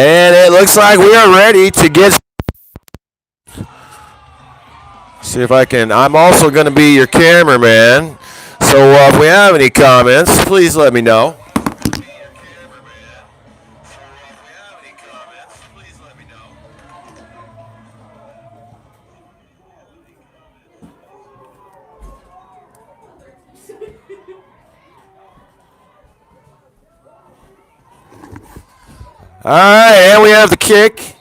And it looks like we are ready to get. See if I can. I'm also going to be your cameraman. So if we have any comments, please let me know. All right, and we have the kick.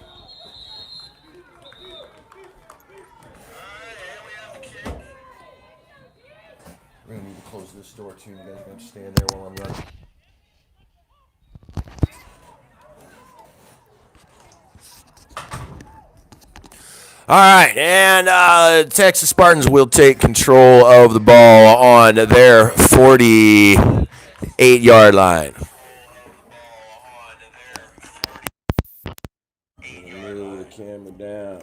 We're going to need to close this door too. You guys are going to stand there while I'm running. All right, and Texas Spartans will take control of the ball on their 48-yard line. Move the camera down.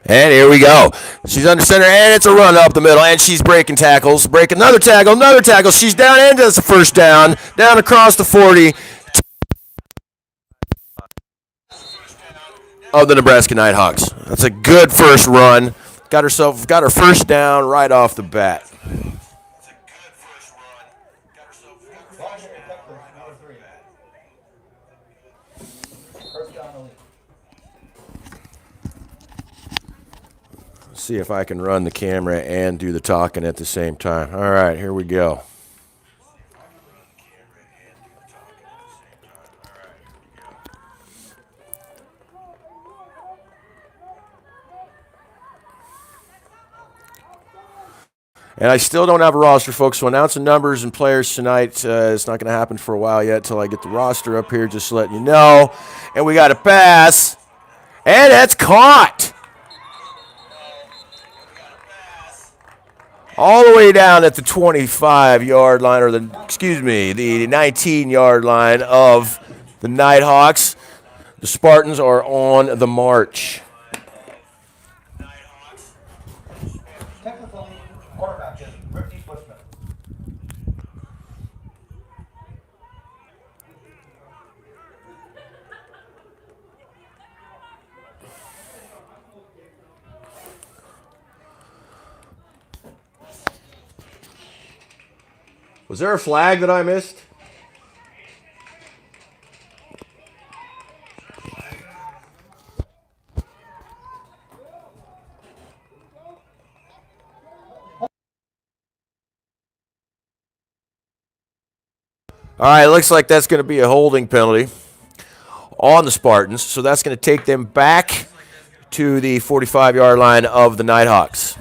And here we go. She's under center, and it's a run up the middle, and she's breaking tackles. Break another tackle, another tackle. She's down, and does the first down. Down across the 40 of the Nebraska Nite. That's a good first run. Got her first down right off the bat. See if I can run the camera and do the talking at the same time. All right, here we go. And I still don't have a roster, folks, so announcing numbers and players tonight. It's not going to happen for a while yet until I get the roster up here, just letting you know. And we got a pass, and that's caught. All the way down at the 25-yard line, or the 19-yard line of the Nighthawks. The Spartans are on the march. Was there a flag that I missed? All right, looks like that's going to be a holding penalty on the Spartans. So that's going to take them back to the 45-yard line of the Nighthawks.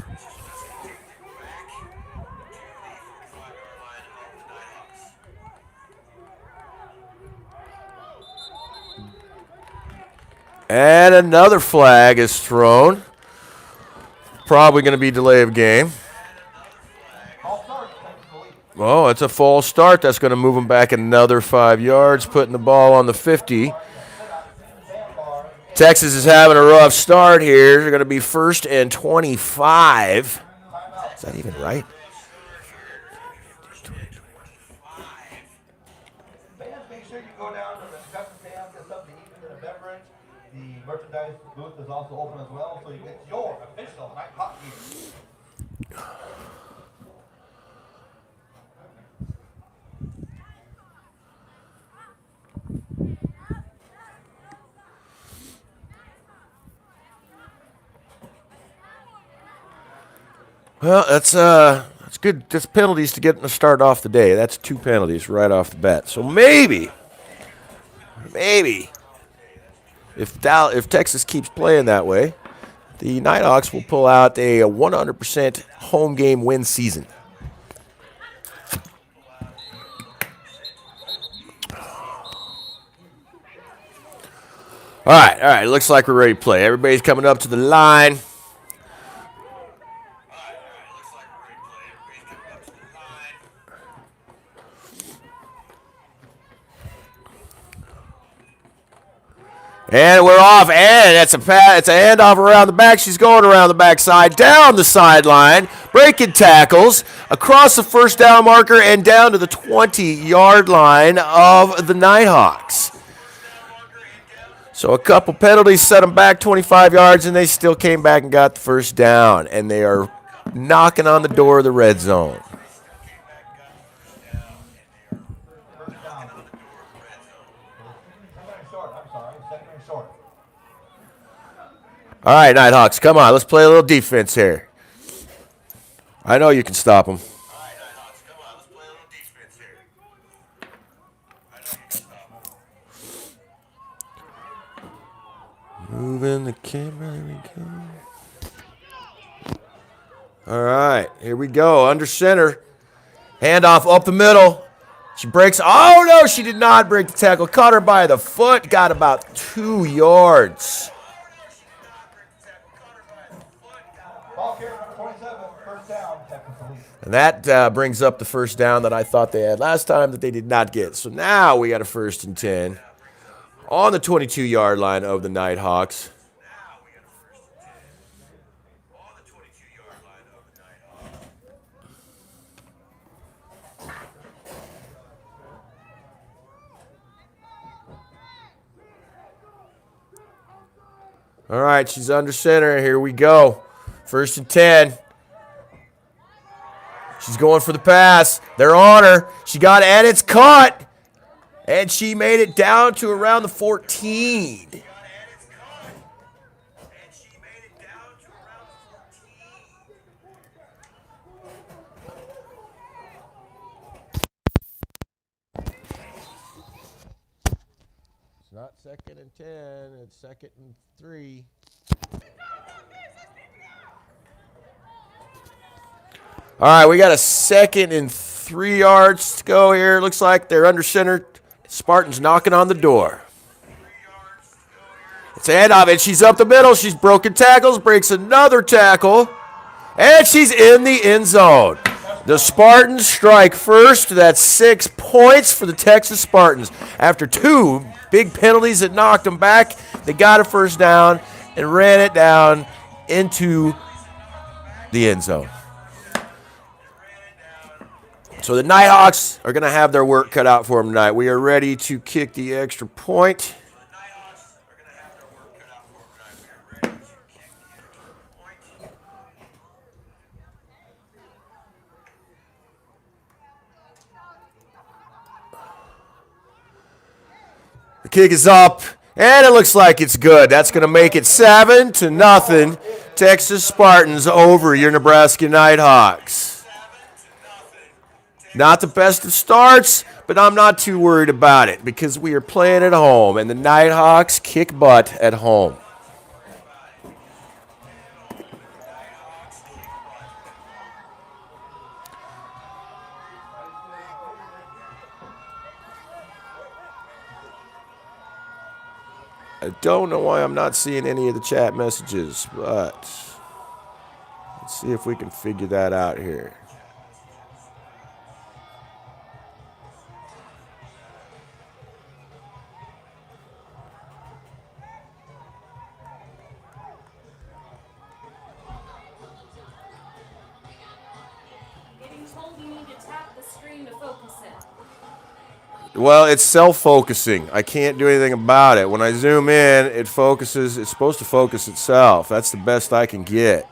And another flag is thrown. Probably going to be delay of game. Oh, it's a false start. That's going to move them back another 5 yards, putting the ball on the 50. Texas is having a rough start here. They're going to be 1st and 25. Is that even right? Make sure you go down to the discussion stand, get something to eat and a beverage. The merchandise booth is also open as well, so you get your official night hot gear. Well, that's good. That's penalties to get to start off the day. That's 2 penalties right off the bat. So maybe, if Texas keeps playing that way, the Nighthawks will pull out a 100% home game win season. All right. Looks like we're ready to play. Everybody's coming up to the line. And we're off, and it's a handoff around the back. She's going around the backside, down the sideline, breaking tackles, across the first down marker, and down to the 20-yard line of the Nighthawks. So a couple penalties set them back 25 yards, and they still came back and got the first down. And they are knocking on the door of the red zone. All right, Nighthawks, come on. Let's play a little defense here. I know you can stop them. Moving the camera. There we go. All right, here we go. Under center. Handoff up the middle. She breaks. Oh, no, she did not break the tackle. Caught her by the foot. Got about 2 yards. And that brings up the first down that I thought they had last time that they did not get. So now we got a 1st and 10 on the 22-yard line of the Nighthawks. All right, she's under center. Here we go. 1st and 10. She's going for the pass. They're on her. She got it, and it's caught. And she made it down to around the 14. It's not 2nd and 10. It's 2nd and 3. All right, we got a 2nd and 3 yards to go here. Looks like they're under center. Spartans knocking on the door. It's a handoff, and she's up the middle. She's broken tackles, breaks another tackle, and she's in the end zone. The Spartans strike first. That's 6 points for the Texas Spartans. After 2 big penalties that knocked them back, they got a first down and ran it down into the end zone. So the Nighthawks are going to have their work cut out for them tonight. We are ready to kick the extra point. The kick is up, and it looks like it's good. That's going to make it 7-0. Texas Spartans over your Nebraska Nighthawks. Not the best of starts, but I'm not too worried about it because we are playing at home, and the Nighthawks kick butt at home. I don't know why I'm not seeing any of the chat messages, but let's see if we can figure that out here. Well, it's self-focusing. I can't do anything about it. When I zoom in, it focuses. It's supposed to focus itself. That's the best I can get.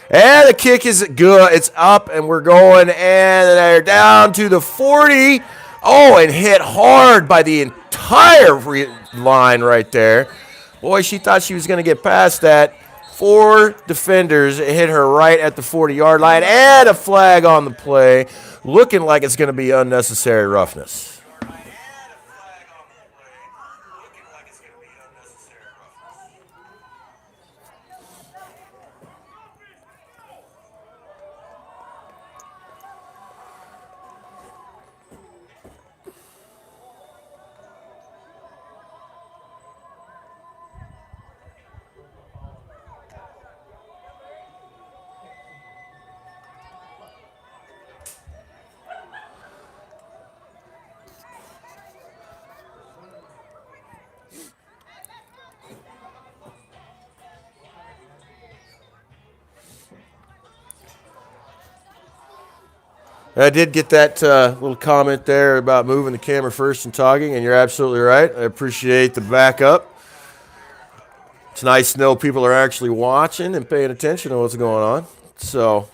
And the kick is good. It's up, and we're going, and they're down to the 40. Oh, and hit hard by the entire line right there. Boy, she thought she was going to get past that. 4 defenders hit her right at the 40-yard line, and a flag on the play, looking like it's going to be unnecessary roughness. I did get that little comment there about moving the camera first and talking, and you're absolutely right. I appreciate the backup. It's nice to know people are actually watching and paying attention to what's going on. So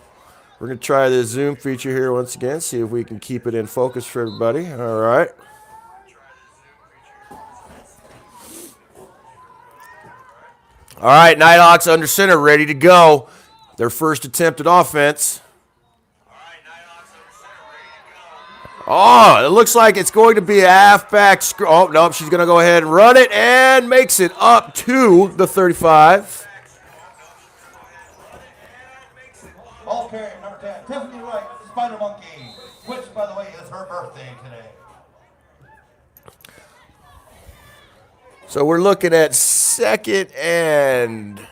we're going to try this Zoom feature here once again, see if we can keep it in focus for everybody. All right. All right, Nighthawks under center, ready to go. Their first attempt at offense. Oh, it looks like it's going to be a halfback. Oh, nope, she's going to go ahead and run it and makes it up to the 35. Ball carrier, number 10, Tiffany Wright, Spider Monkey, which, by the way, is her birthday today. So we're looking at 2nd and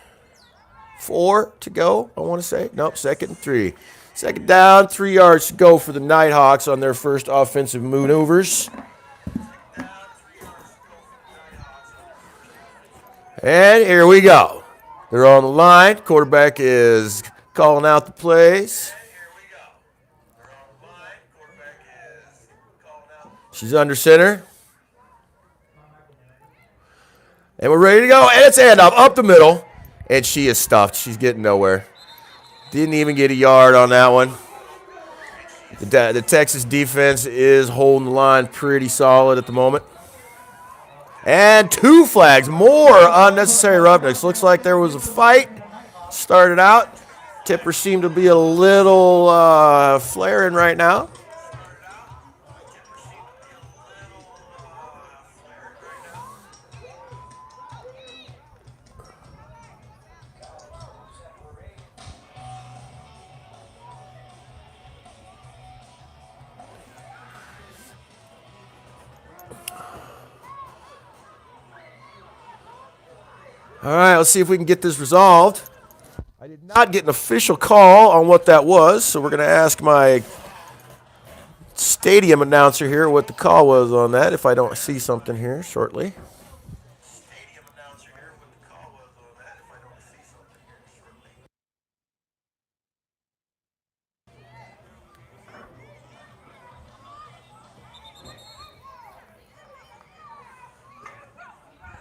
4 to go, I want to say. Nope, 2nd and 3. 2nd down, 3 yards to go for the Nighthawks on their first offensive maneuvers. And here we go. They're on the line. Quarterback is calling out the plays. She's under center. And we're ready to go. And it's handoff up the middle. And she is stuffed. She's getting nowhere. Didn't even get a yard on that one. The Texas defense is holding the line pretty solid at the moment. And 2 flags. More unnecessary roughnecks. Looks like there was a fight. Started out. Tipper seemed to be a little flaring right now. All right, let's see if we can get this resolved. I did not get an official call on what that was, so we're going to ask my stadium announcer here what the call was on that, if I don't see something here shortly.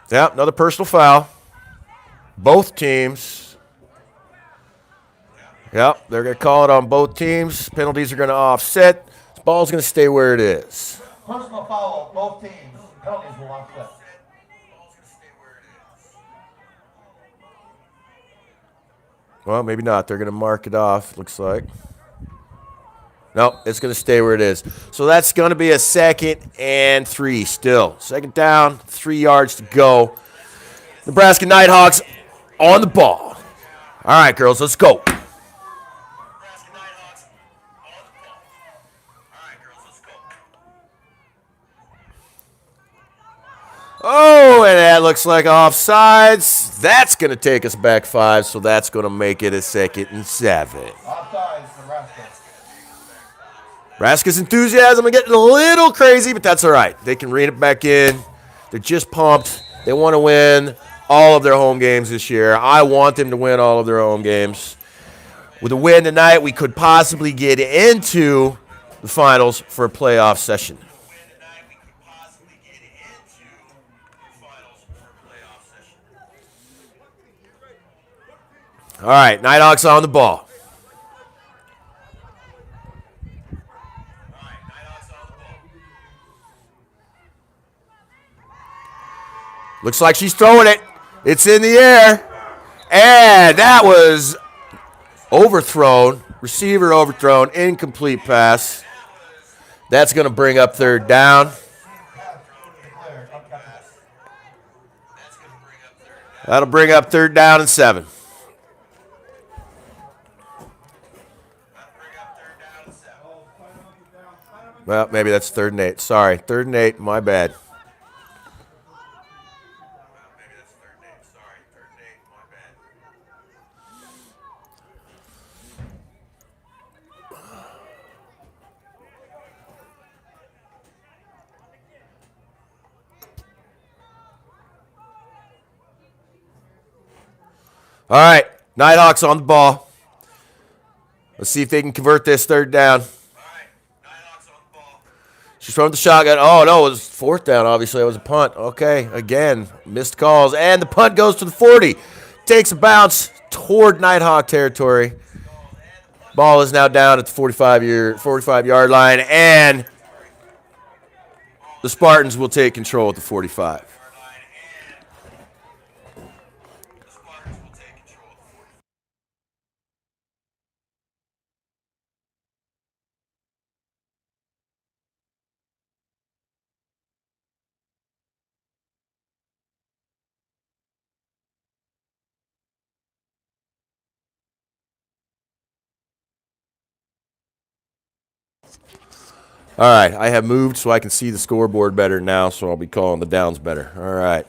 Yep, another personal foul. Both teams. Yep, they're going to call it on both teams. Penalties are going to offset. This ball's going to stay where it is. Personal foul, both teams. Penalties will offset. Well, maybe not. They're going to mark it off, looks like. Nope, it's going to stay where it is. So that's going to be a 2nd and 3 still. 2nd down, 3 yards to go. Nebraska Nighthawks on the ball. All right, girls, let's go. Oh, and that looks like offsides. That's going to take us back 5, so that's going to make it a 2nd and 7. Offsides, Nebraska. Nebraska's enthusiasm is getting a little crazy, but that's all right. They can rein it back in. They're just pumped. They want to win all of their home games this year. I want them to win all of their home games. With a win tonight, we could possibly get into the finals for a playoff session. All right, Nighthawks on the ball. Looks like she's throwing it. It's in the air. And that was overthrown. Receiver overthrown. Incomplete pass. That's going to bring up 3rd down. That'll bring up 3rd down and 7. Well, maybe that's 3rd and 8. Sorry, 3rd and 8. My bad. All right, Nighthawks on the ball. Let's see if they can convert this 3rd down. She's throwing the shotgun. Oh, no, it was fourth down. Obviously, it was a punt. Okay, again, missed calls. And the punt goes to the 40. Takes a bounce toward Nighthawk territory. Ball is now down at the 45-yard line, and the Spartans will take control at the 45. All right, I have moved so I can see the scoreboard better now, so I'll be calling the downs better. All right.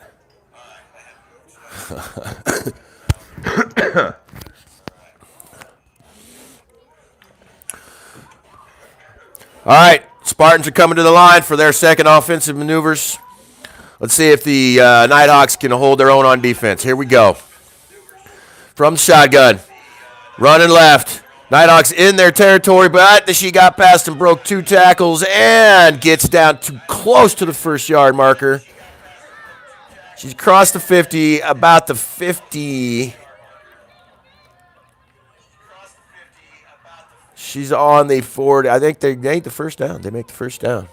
All right, Spartans are coming to the line for their second offensive maneuvers. Let's see if the Nighthawks can hold their own on defense. Here we go. From the shotgun, running left. Nighthawks in their territory, but she got past and broke 2 tackles and gets down too close to the first-yard marker. She's crossed the 50, about the 50. She's on the 40. I think they make the first down. They make the first down.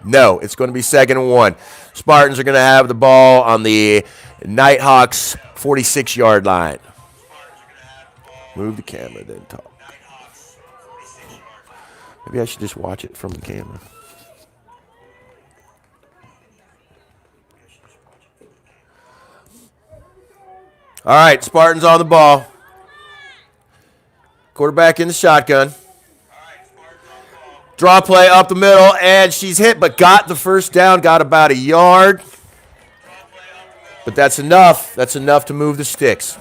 No, it's going to be 2nd and 1. Spartans are going to have the ball on the Nighthawks 46-yard line. Move the camera, then talk. Maybe I should just watch it from the camera. All right, Spartans on the ball. Quarterback in the shotgun. Draw play up the middle, and she's hit, but got the first down, got about a yard. But that's enough. That's enough to move the sticks.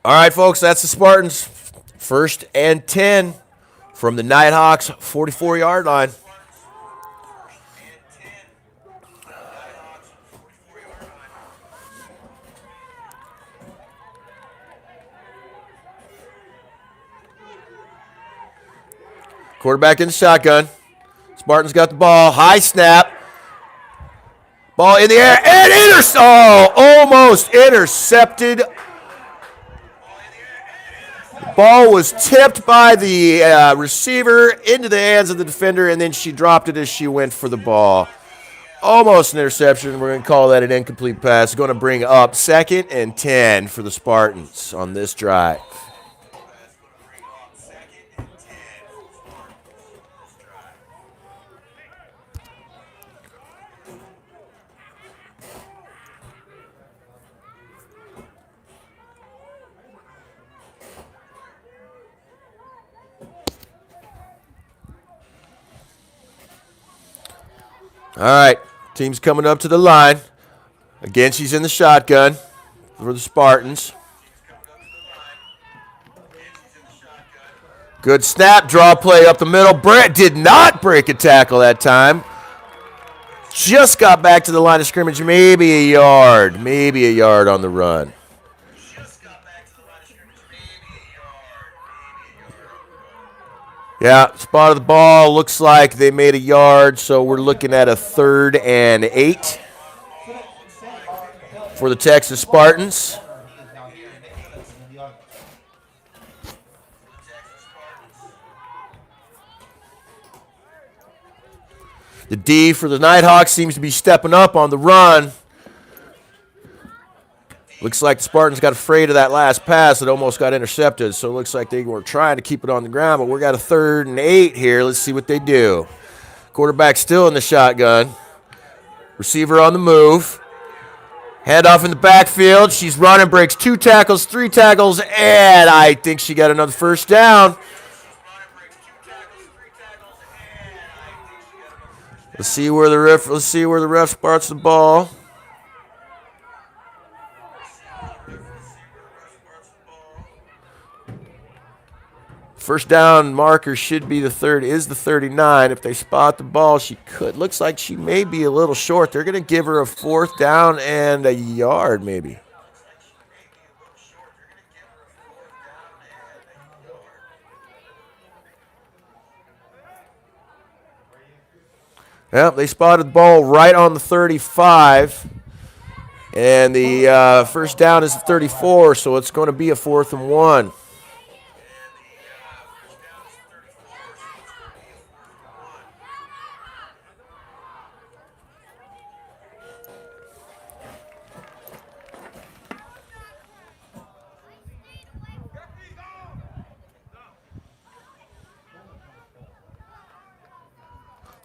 All right, folks, that's the Spartans. 1st and 10 from the Nighthawks 44-yard line. Quarterback in the shotgun. Spartans got the ball. High snap. Ball in the air and almost intercepted. Ball was tipped by the receiver into the hands of the defender, and then she dropped it as she went for the ball. Almost an interception. We're going to call that an incomplete pass. Going to bring up 2nd and 10 for the Spartans on this drive. All right, team's coming up to the line. Again, she's in the shotgun for the Spartans. Good snap, draw play up the middle. Brett did not break a tackle that time. Just got back to the line of scrimmage, maybe a yard on the run. Yeah, spot of the ball. Looks like they made a yard, so we're looking at a 3rd and 8 for the Texas Spartans. The D for the Nighthawks seems to be stepping up on the run. Looks like the Spartans got afraid of that last pass that almost got intercepted, so it looks like they were trying to keep it on the ground, but we got a 3rd and 8 here. Let's see what they do. Quarterback still in the shotgun. Receiver on the move. Handoff in the backfield. She's running, breaks 2 tackles, 3 tackles, and I think she got another first down. Let's see where the ref spots the ball. First down marker should be the 39. If they spot the ball, she could. Looks like she may be a little short. They're going to give her a 4th down and a yard maybe. Yep, they spotted the ball right on the 35. And the first down is the 34, so it's going to be a 4th and 1.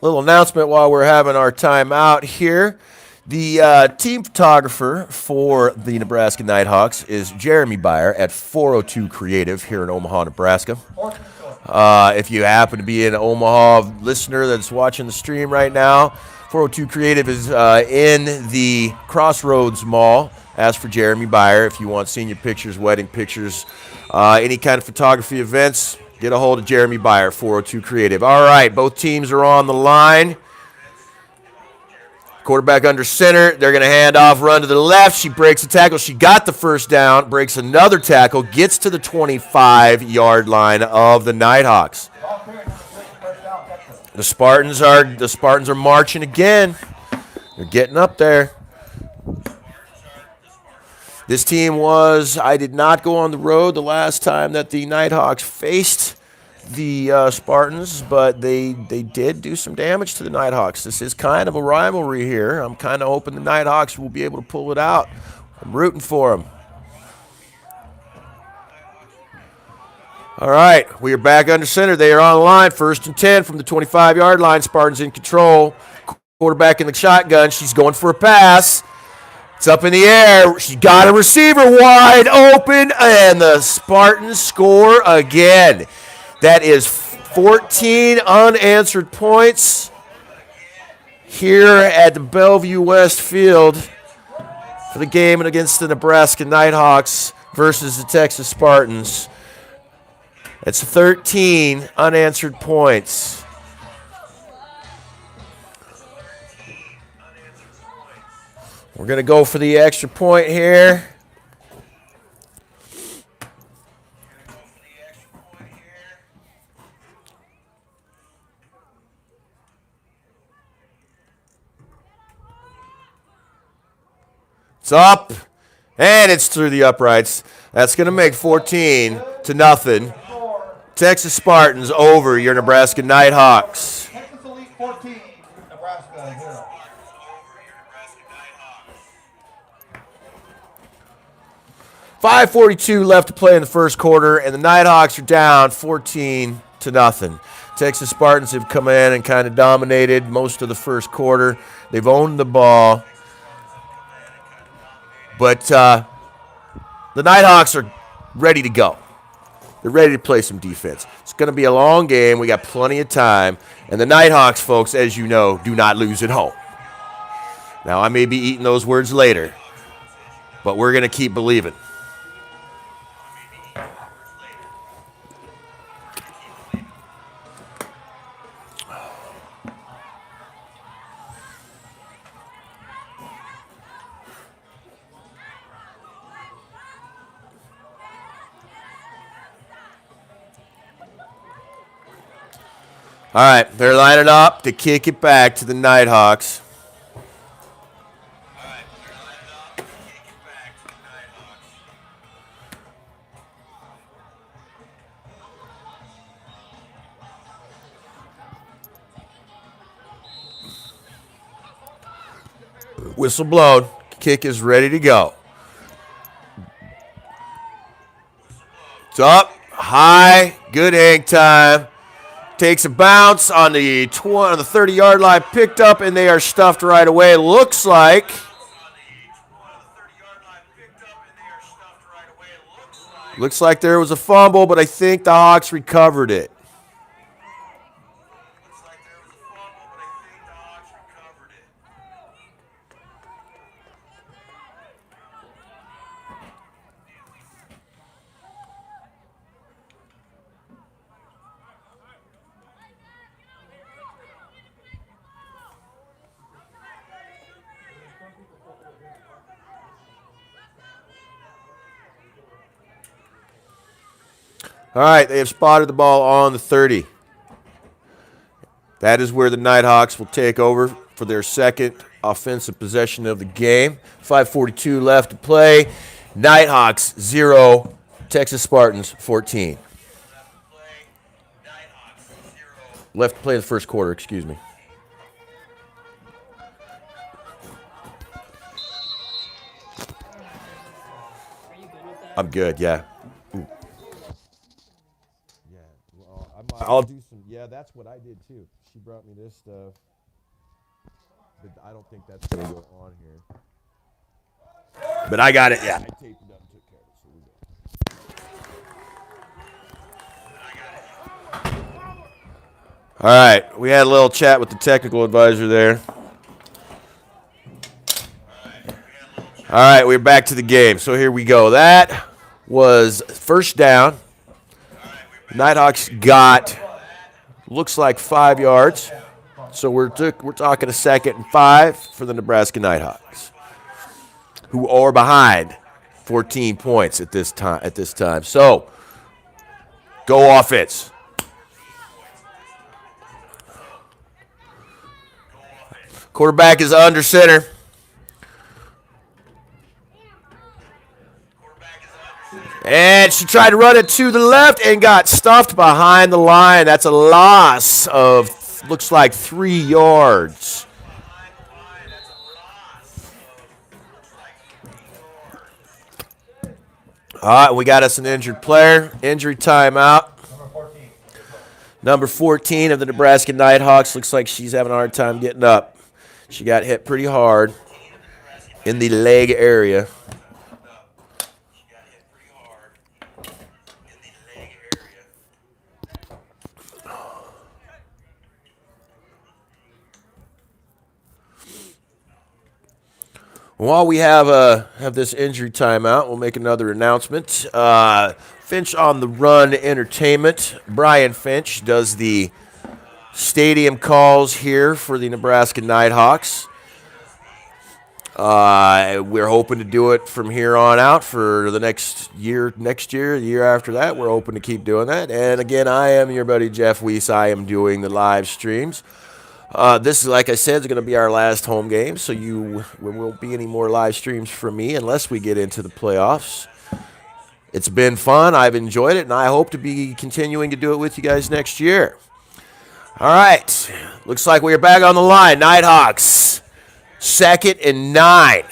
Little announcement while we're having our time out here. The team photographer for the Nebraska Nighthawks is Jeremy Byer at 402 Creative here in Omaha, Nebraska. If you happen to be an Omaha listener that's watching the stream right now, 402 Creative is in the Crossroads Mall. Ask for Jeremy Byer if you want senior pictures, wedding pictures, any kind of photography events. Get a hold of Jeremy Byer, 402 Creative. All right, both teams are on the line. Quarterback under center. They're going to hand off, run to the left. She breaks a tackle. She got the first down, breaks another tackle, gets to the 25-yard line of the Nighthawks. The Spartans are marching again. They're getting up there. This team I did not go on the road the last time that the Nighthawks faced the Spartans, but they did do some damage to the Nighthawks. This is kind of a rivalry here. I'm kind of hoping the Nighthawks will be able to pull it out. I'm rooting for them. All right, we are back under center. They are on the line, 1st and 10 from the 25-yard line. Spartans in control. Quarterback in the shotgun. She's going for a pass. It's up in the air. She got a receiver wide open, and the Spartans score again. That is 14 unanswered points here at the Bellevue West Field for the game against the Nebraska Nighthawks versus the Texas Spartans. It's 13 unanswered points. We're going to go for the extra point here. It's up, and it's through the uprights. That's going to make 14-0. Texas Spartans over your Nebraska Nighthawks. Texas Elite 14, Nebraska 0. 5:42 left to play in the first quarter, and the Nighthawks are down 14-0. Texas Spartans have come in and kind of dominated most of the first quarter. They've owned the ball. But the Nighthawks are ready to go. They're ready to play some defense. It's going to be a long game. We got plenty of time. And the Nighthawks, folks, as you know, do not lose at home. Now, I may be eating those words later, but we're going to keep believing. All right, they're lining up to kick it back to the Nighthawks. Whistle blown. Kick is ready to go. It's up, high, good hang time. Takes a bounce on the 30-yard line, picked up, and they are stuffed right away. Looks like there was a fumble, but I think the Hawks recovered it. All right, they have spotted the ball on the 30. That is where the Nighthawks will take over for their second offensive possession of the game. 5:42 left to play. Nighthawks 0, Texas Spartans 14. Left to play the first quarter, excuse me. I'm good, yeah. Ooh. Yeah, well, I'll do some. Yeah, that's what I did too. She brought me this stuff, but I don't think that's gonna go on here. But I got it. Yeah, I taped it up and took care of it. So we go. All right, we had a little chat with the technical advisor there. All right, we're back to the game. So here we go. That was first down. Nighthawks got, looks like 5 yards. So we're talking a 2nd and 5 for the Nebraska Nighthawks, who are behind 14 points at this time. So go offense. Quarterback is under center. And she tried to run it to the left and got stuffed behind the line. That's a loss of, looks like 3 yards. All right, we got us an injured player. Injury timeout. Number 14 of the Nebraska Nighthawks. Looks like she's having a hard time getting up. She got hit pretty hard in the leg area. While we have this injury timeout, we'll make another announcement. Finch on the Run Entertainment. Brian Finch does the stadium calls here for the Nebraska Nighthawks. We're hoping to do it from here on out for the next year, the year after that. We're hoping to keep doing that. And again, I am your buddy Jeff Weiss. I am doing the live streams. This is, like I said, is going to be our last home game, so there won't be any more live streams from me unless we get into the playoffs. It's been fun. I've enjoyed it, and I hope to be continuing to do it with you guys next year. All right. Looks like we're back on the line. Nighthawks, 2nd and 9.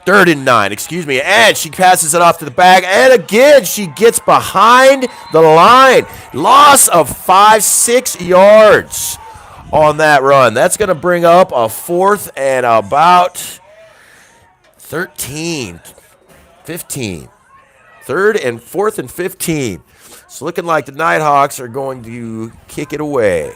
3rd and 9, excuse me. And she passes it off to the back, and again, she gets behind the line. Loss of 5-6 yards on that run. That's going to bring up a 4th and about 13, 15. 3rd and 4th and 15. It's looking like the Nighthawks are going to kick it away.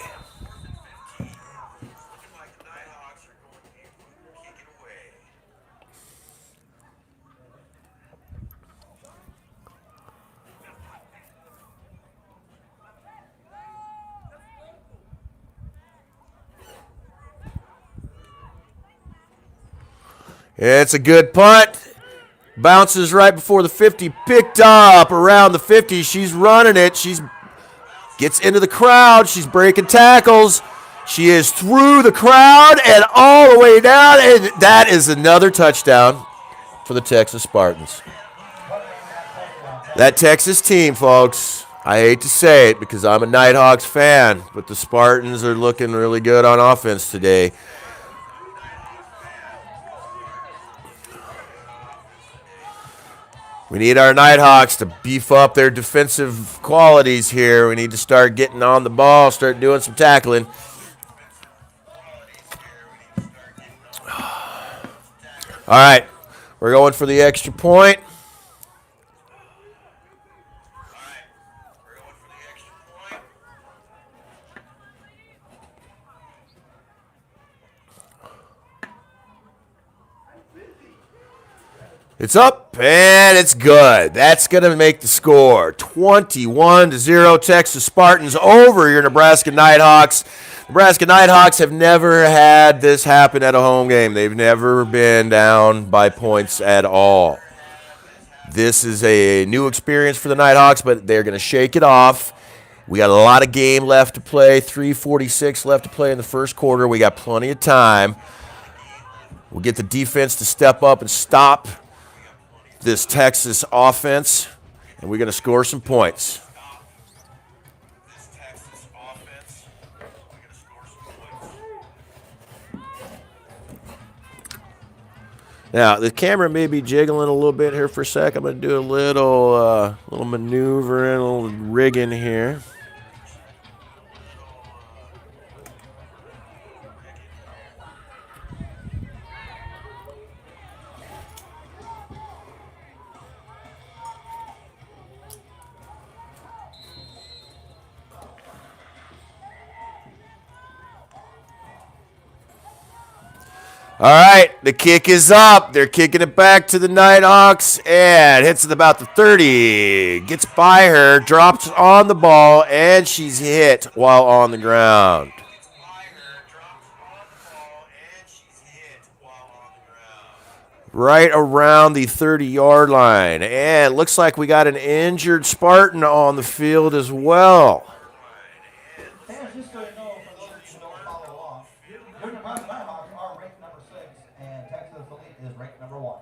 It's a good punt. Bounces right before the 50. Picked up around the 50. She's running it. She gets into the crowd. She's breaking tackles. She is through the crowd and all the way down. And that is another touchdown for the Texas Spartans. That Texas team, folks, I hate to say it because I'm a Nighthawks fan, but the Spartans are looking really good on offense today. We need our Nighthawks to beef up their defensive qualities here. We need to start getting on the ball, start doing some tackling. All right, we're going for the extra point. It's up, and it's good. That's going to make the score 21-0. Texas Spartans over your Nebraska Nighthawks. Nebraska Nighthawks have never had this happen at a home game. They've never been down by points at all. This is a new experience for the Nighthawks, but they're going to shake it off. We got a lot of game left to play, 3:46 left to play in the first quarter. We got plenty of time. We'll get the defense to step up and stop this Texas offense, and we're going to score some points. Now, the camera may be jiggling a little bit here for a sec. I'm going to do a little maneuvering, a little rigging here. All right, the kick is up. They're kicking it back to the Nighthawks, and hits it about the 30. Gets by her, drops on the ball, and she's hit while on the ground. Right around the 30-yard line. And it looks like we got an injured Spartan on the field as well. Just so you know, for those who don't follow along, your Nebraska Nighthawks are ranked number 6, and Texas Elite is ranked number 1.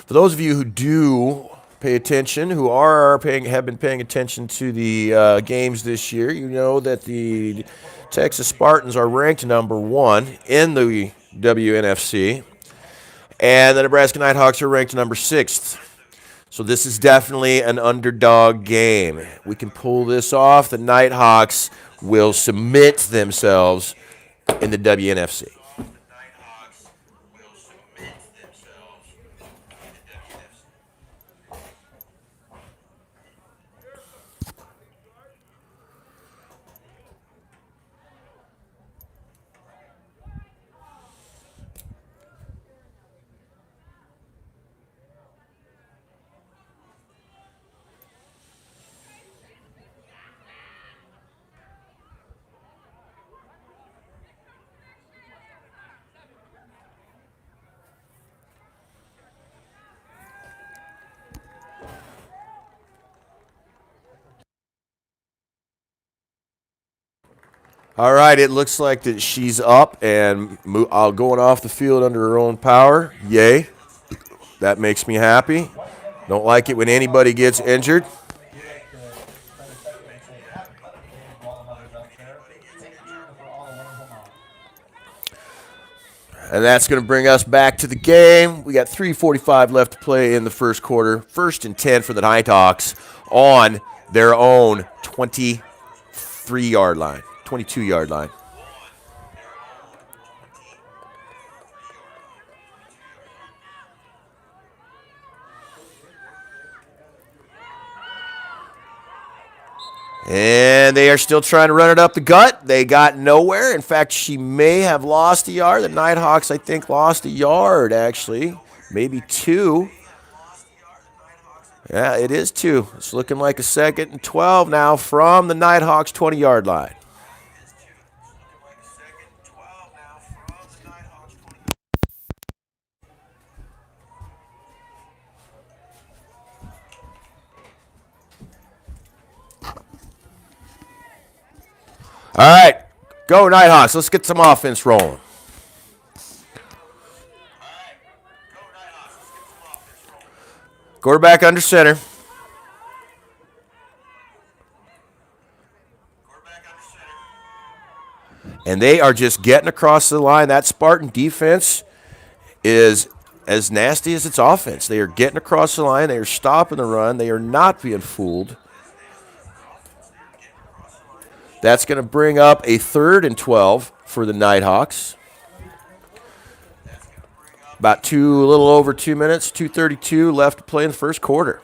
For those of you who do pay attention, who have been paying attention to the games this year, you know that the Texas Spartans are ranked number 1 in the WNFC, and the Nebraska Nighthawks are ranked number 6th. So this is definitely an underdog game. We can pull this off. The Nighthawks will submit themselves in the WNFC. All right, it looks like that she's up and going off the field under her own power. Yay. That makes me happy. Don't like it when anybody gets injured. And that's going to bring us back to the game. We got 3:45 left to play in the first quarter. 1st and 10 for the Nighthawks on their own 23-yard line. 22-yard line. And they are still trying to run it up the gut. They got nowhere. In fact, she may have lost a yard. The Nighthawks, I think, lost a yard, actually. Maybe 2. Yeah, it is 2. It's looking like a 2nd and 12 now from the Nighthawks' 20-yard line. All right, go Nighthawks. Let's get some offense rolling. Quarterback under center. And they are just getting across the line. That Spartan defense is as nasty as its offense. They are getting across the line. They are stopping the run. They are not being fooled. That's going to bring up a 3rd and 12 for the Nighthawks. About a little over 2 minutes, 2:32 left to play in the first quarter.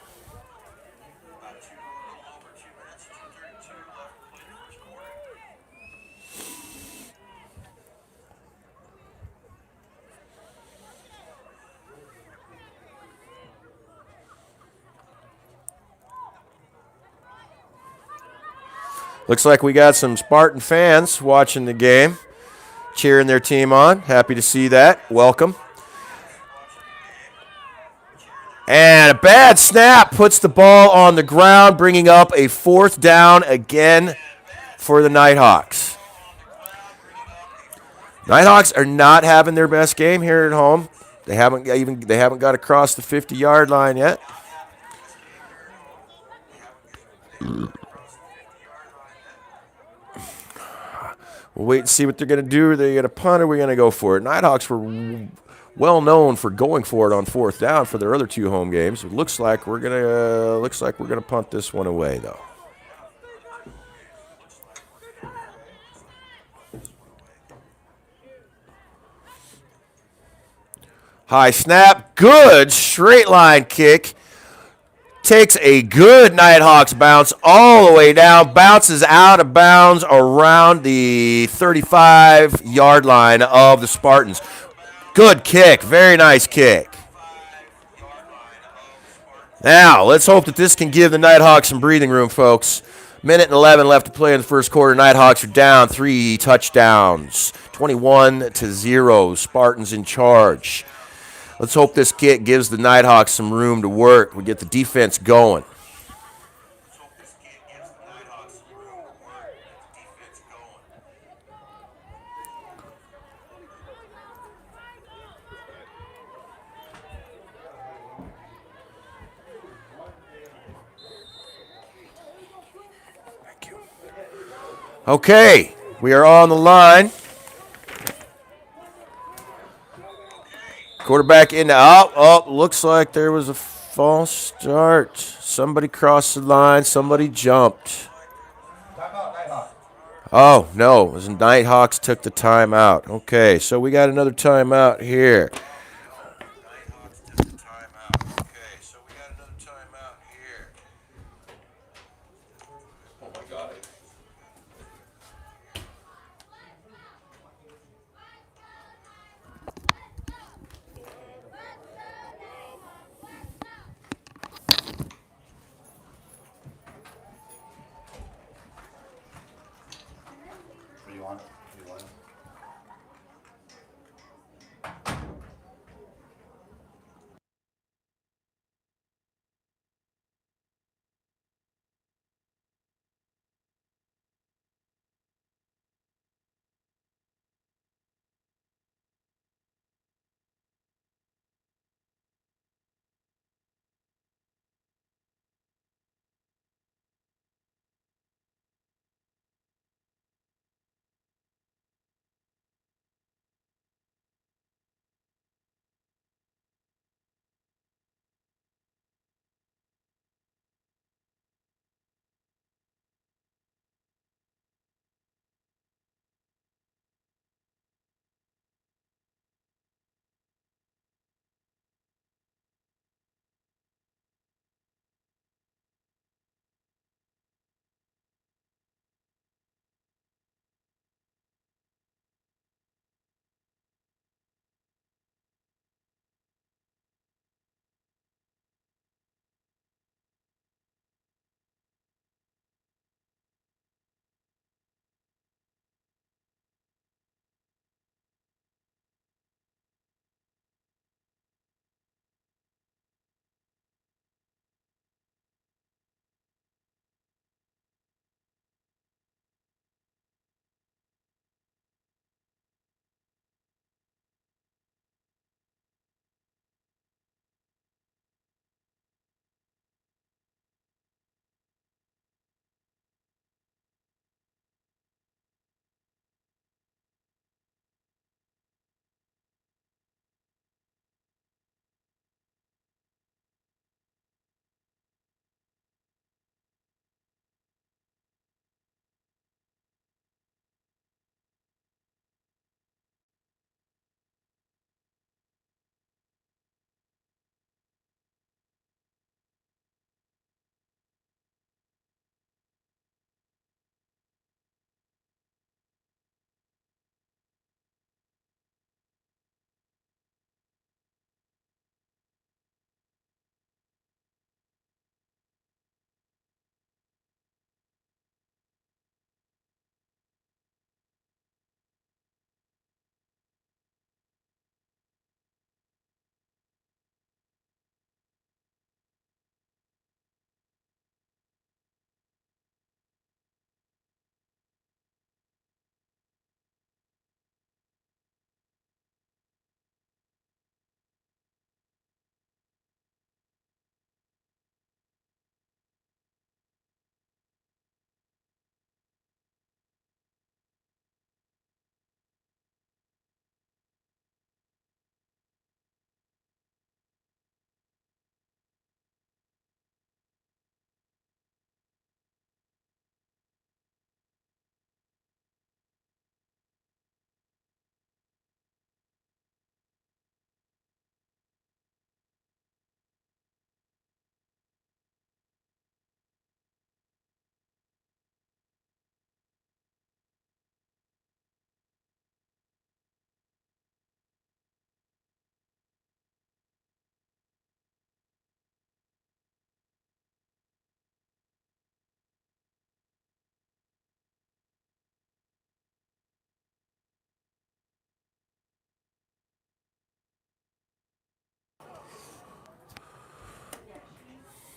Looks like we got some Spartan fans watching the game, cheering their team on. Happy to see that. Welcome. And a bad snap puts the ball on the ground, bringing up a 4th down again for the Nighthawks. Nighthawks are not having their best game here at home. They haven't got across the 50-yard line yet. We'll wait and see what they're going to do. Are they going to punt or are we going to go for it? Nighthawks were well known for going for it on 4th down for their other 2 home games. It looks like we're gonna punt this one away though. High snap, good straight line kick. Takes a good Nighthawks bounce all the way down, bounces out of bounds around the 35-yard line of the Spartans. Good kick, very nice kick. Now, let's hope that this can give the Nighthawks some breathing room, folks. Minute and 11 left to play in the first quarter. Nighthawks are down 3 touchdowns, 21-0. Spartans in charge. Let's hope this kick gives the Nighthawks some room to work. We get the defense going. Thank you. Okay, we are on the line. Quarterback in the looks like there was a false start. Somebody crossed the line. Somebody jumped. Timeout, Nighthawks. Oh, no. It was Nighthawks took the timeout. Okay, so we got another timeout here. Oh my God. What do you want?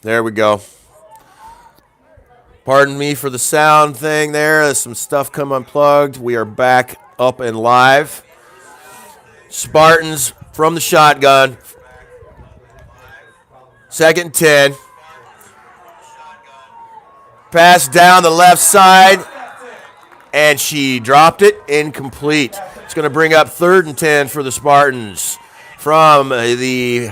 There we go. Pardon me for the sound thing there. There's some stuff come unplugged. We are back up and live. Spartans from the shotgun. 2nd and 10. Pass down the left side, and she dropped it. Incomplete. It's going to bring up 3rd and 10 for the Spartans from the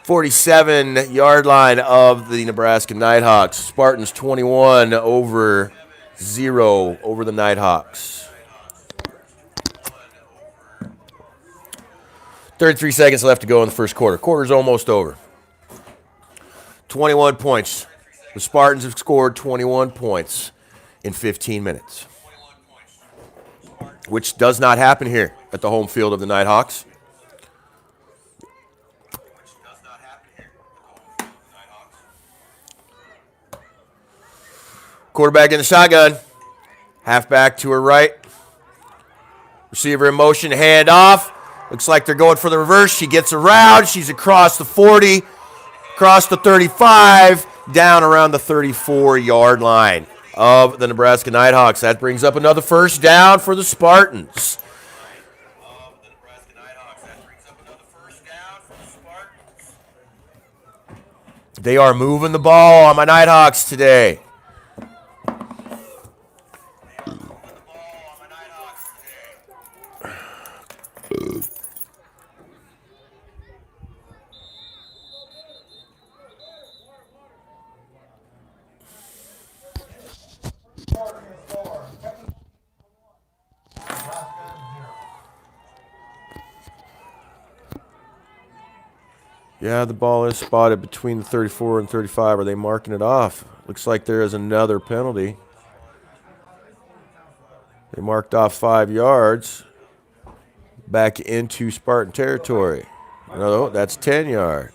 47-yard line of the Nebraska Nighthawks. Spartans 21 over 0 over the Nighthawks. 33 seconds left to go in the first quarter. Quarter's almost over. 21 points. The Spartans have scored 21 points in 15 minutes, which does not happen here at the home field of the Nighthawks. Quarterback in the shotgun. Halfback to her right. Receiver in motion, hand off. Looks like they're going for the reverse. She gets around. She's across the 40, across the 35, down around the 34-yard line of the Nebraska Nighthawks. That brings up another first down for the Spartans. They are moving the ball on my Nighthawks today. Yeah, the ball is spotted between the 34 and 35. Are they marking it off? Looks like there is another penalty. They marked off 5 yards back into Spartan territory. No, that's 10 yards.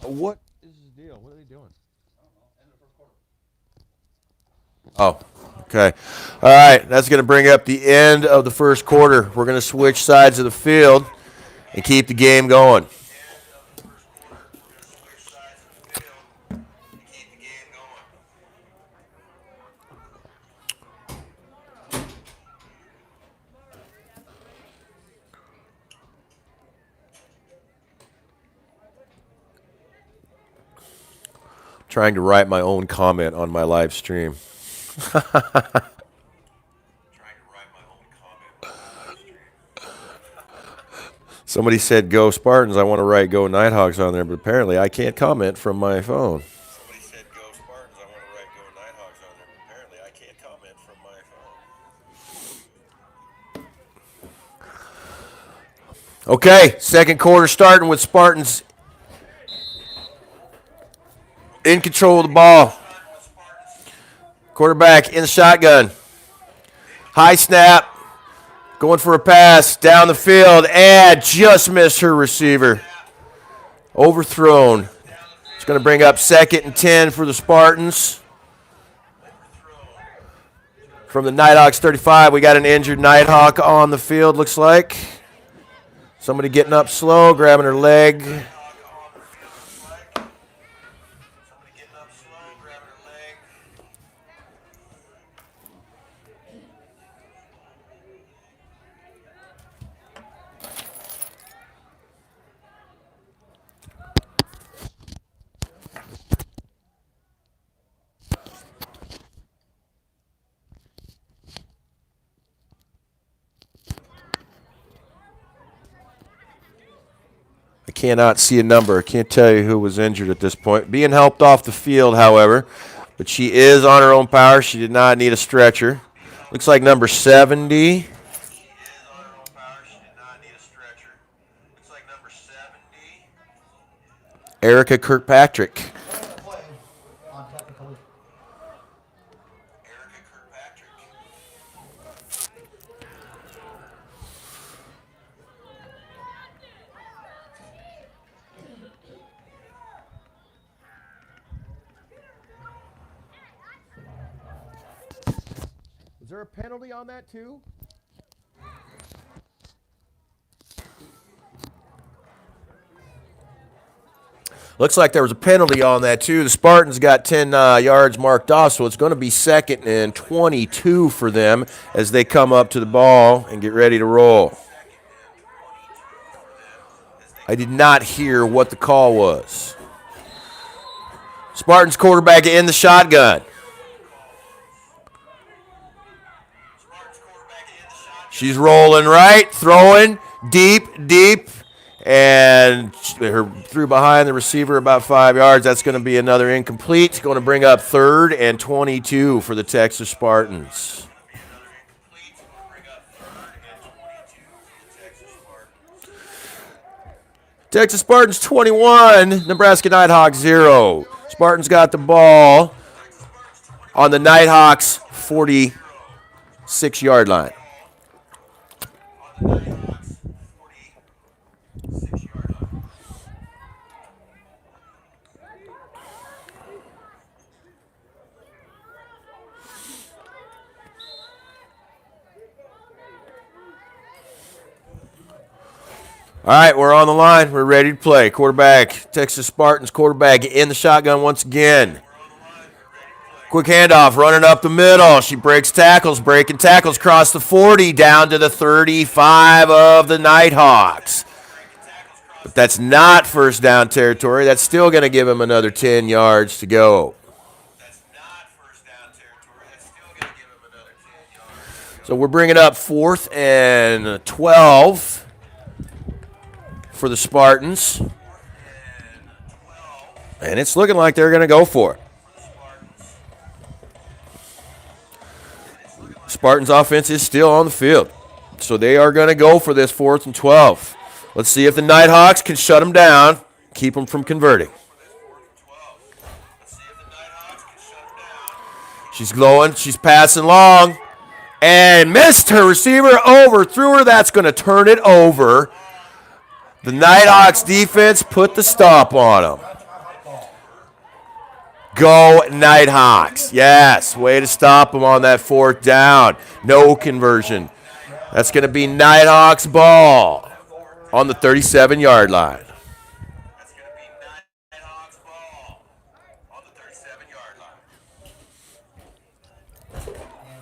What is the deal? What are they doing? Oh, okay. All right, that's going to bring up the end of the first quarter. We're going to switch sides of the field and keep the game going. Trying to write my own comment on my live stream. Somebody said, "Go Spartans." I want to write "Go Nighthawks" on there, but apparently I can't comment from my phone. Somebody said, "Go Spartans." I want to write "Go Nighthawks" on there, but apparently I can't comment from my phone. Okay, second quarter starting with Spartans in control of the ball. Quarterback in the shotgun. High snap. Going for a pass down the field and just missed her receiver. Overthrown. It's going to bring up 2nd and 10 for the Spartans. From the Nighthawks 35, we got an injured Nighthawk on the field, looks like. Somebody getting up slow, grabbing her leg. I cannot see a number. I can't tell you who was injured at this point. Being helped off the field, however, but she is on her own power. She did not need a stretcher. Looks like number 70. Erica Kirkpatrick. there a penalty on that too? Looks like there was a penalty on that too. The Spartans got 10 yards marked off, so it's going to be 2nd and 22 for them as they come up to the ball and get ready to roll. I did not hear what the call was. Spartans quarterback in the shotgun. She's rolling right, throwing deep, and threw behind the receiver about 5 yards. That's going to be another incomplete. Going to bring up 3rd and 22 for the Texas Spartans. Texas Spartans 21, Nebraska Nitehawks 0. Spartans got the ball on the Nitehawks 46-yard line. All right, we're on the line. We're ready to play. Quarterback, Texas Spartans quarterback in the shotgun once again. Quick handoff, running up the middle. She breaks tackles, breaking tackles, across the 40, down to the 35 of the Nitehawks. But that's not first down territory. That's still going to give him another 10 yards to go. So we're bringing up 4th and 12 for the Spartans. And it's looking like they're going to go for it. Spartans offense is still on the field. So they are going to go for this 4th and 12. Let's see if the Nitehawks can shut them down, keep them from converting. She's going, she's passing long, and missed her receiver, overthrew her. That's going to turn it over. The Nitehawks defense put the stop on them. Go Nitehawks. Yes, way to stop them on that 4th down. No conversion. That's going to be Nitehawks ball on the 37-yard line. And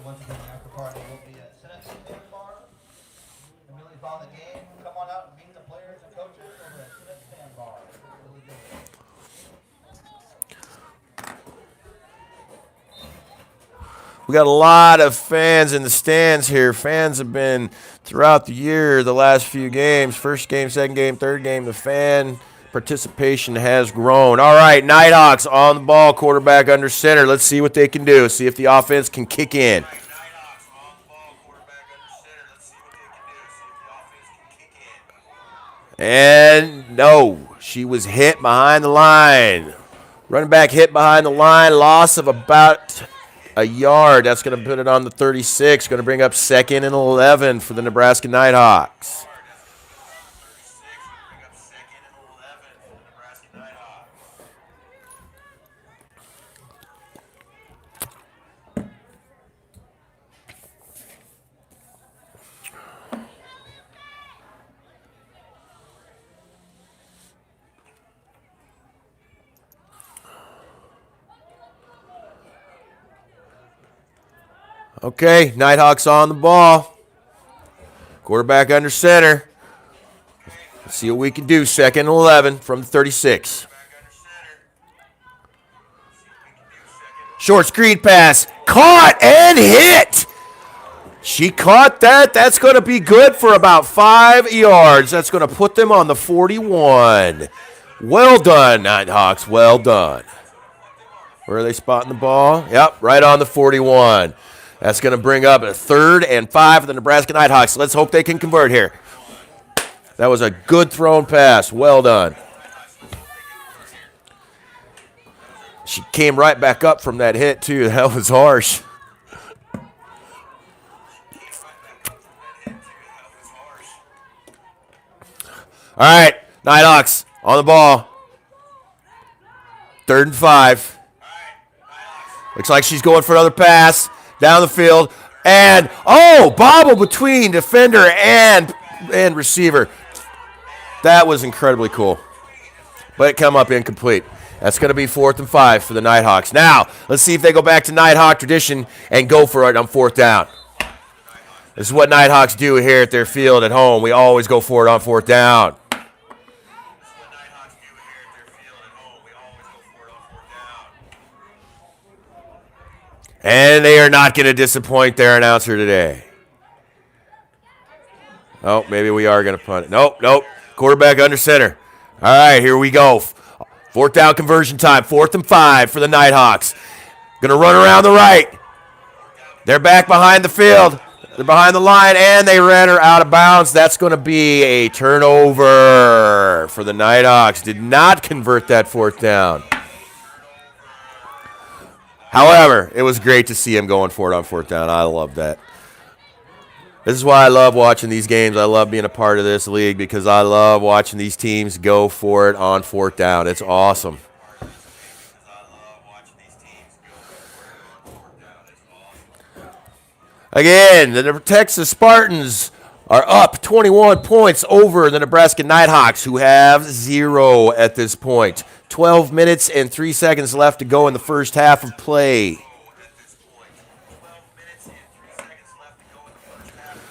once again, the after party will be at Senate Bar. Immediately following the game, come on out and meet the players and coaches over at Senate Bar. Really good. We got a lot of fans in the stands here. Fans have been throughout the year, the last few games, first game, second game, third game. The fan participation has grown. All right, Nitehawks on the ball, quarterback under center. Let's see what they can do. See if the offense can kick in. And no, she was hit behind the line. Running back hit behind the line, loss of about a yard. That's going to put it on the 36. Going to bring up 2nd and 11 for the Nebraska Nitehawks. Okay, Nitehawks on the ball. Quarterback under center. Let's see what we can do. 2nd and 11 from the 36. Short screen pass. Caught and hit. She caught that. That's going to be good for about 5 yards. That's going to put them on the 41. Well done, Nitehawks. Well done. Where are they spotting the ball? Yep, right on the 41. That's going to bring up a 3rd and 5 for the Nebraska Nitehawks. Let's hope they can convert here. That was a good thrown pass. Well done. She came right back up from that hit, too. That was harsh. All right, Nitehawks on the ball. 3rd and 5. Looks like she's going for another pass. Down the field, And, oh, bobble between defender and receiver. That was incredibly cool. But it come up incomplete. That's going to be 4th and 5 for the Nighthawks. Now, let's see if they go back to Nighthawk tradition and go for it on 4th down. This is what Nighthawks do here at their field at home. We always go for it on 4th down. And they are not going to disappoint their announcer today. Oh, maybe we are going to punt it. Nope. Quarterback under center. All right, here we go. 4th down conversion time. 4th and 5 for the Nighthawks. Going to run around the right. They're back behind the field. They're behind the line, and they ran her out of bounds. That's going to be a turnover for the Nighthawks. Did not convert that 4th down. However, it was great to see him going for it on 4th down. I love that. This is why I love watching these games. I love being a part of this league because I love watching these teams go for it on 4th down. It's awesome. Again, the Texas Spartans are up 21 points over the Nebraska Nighthawks, who have 0 at this point. 12 minutes and 3 seconds left to go in the first half of play.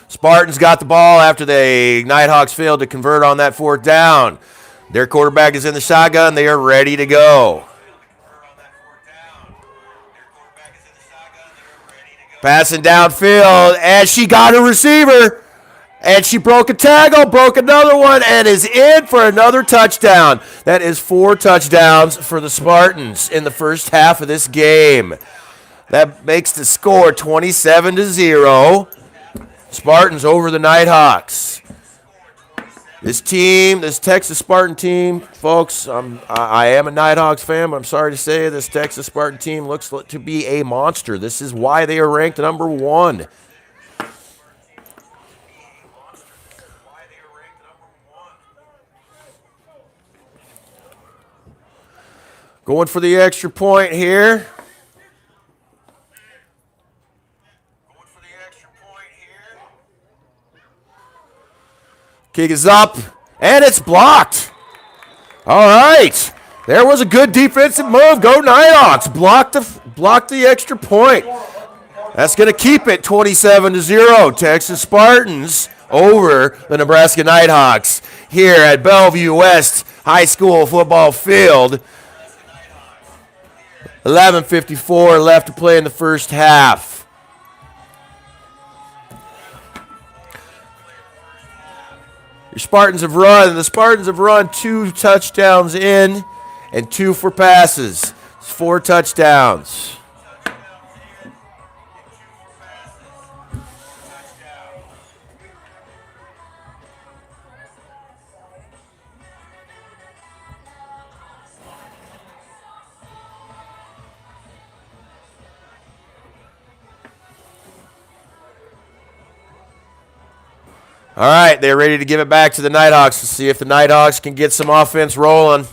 Spartans got the ball after the Nighthawks failed to convert on that 4th down. Their quarterback is in the shotgun. They are ready to go. Passing downfield, and she got a receiver. And she broke a tackle, broke another one, and is in for another touchdown. That is 4 touchdowns for the Spartans in the first half of this game. That makes the score 27-0. Spartans over the Nighthawks. This team, this Texas Spartan team, folks, I am a Nighthawks fan, but I'm sorry to say this Texas Spartan team looks to be a monster. This is why they are ranked number 1. Going for the extra point here. Kick is up, and it's blocked. All right. There was a good defensive move. Go Nighthawks. Block the extra point. That's going to keep it 27-0. Texas Spartans over the Nebraska Nighthawks here at Bellevue West High School football field. 11:54 left to play in the first half. The Spartans have run 2 touchdowns in and 2 for passes. It's 4 touchdowns. All right, they're ready to give it back to the Nighthawks to see if the Nighthawks can get some offense rolling.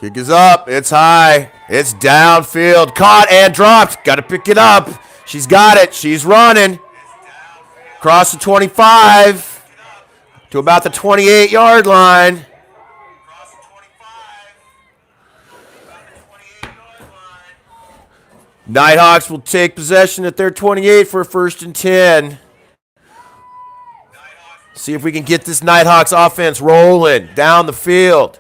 Kick is up. It's high. It's downfield. Caught and dropped. Got to pick it up. She's got it. She's running. Across the 25 to about the 28-yard line. Nighthawks will take possession at their 28 for a 1st and 10. See if we can get this Nighthawks offense rolling down the field.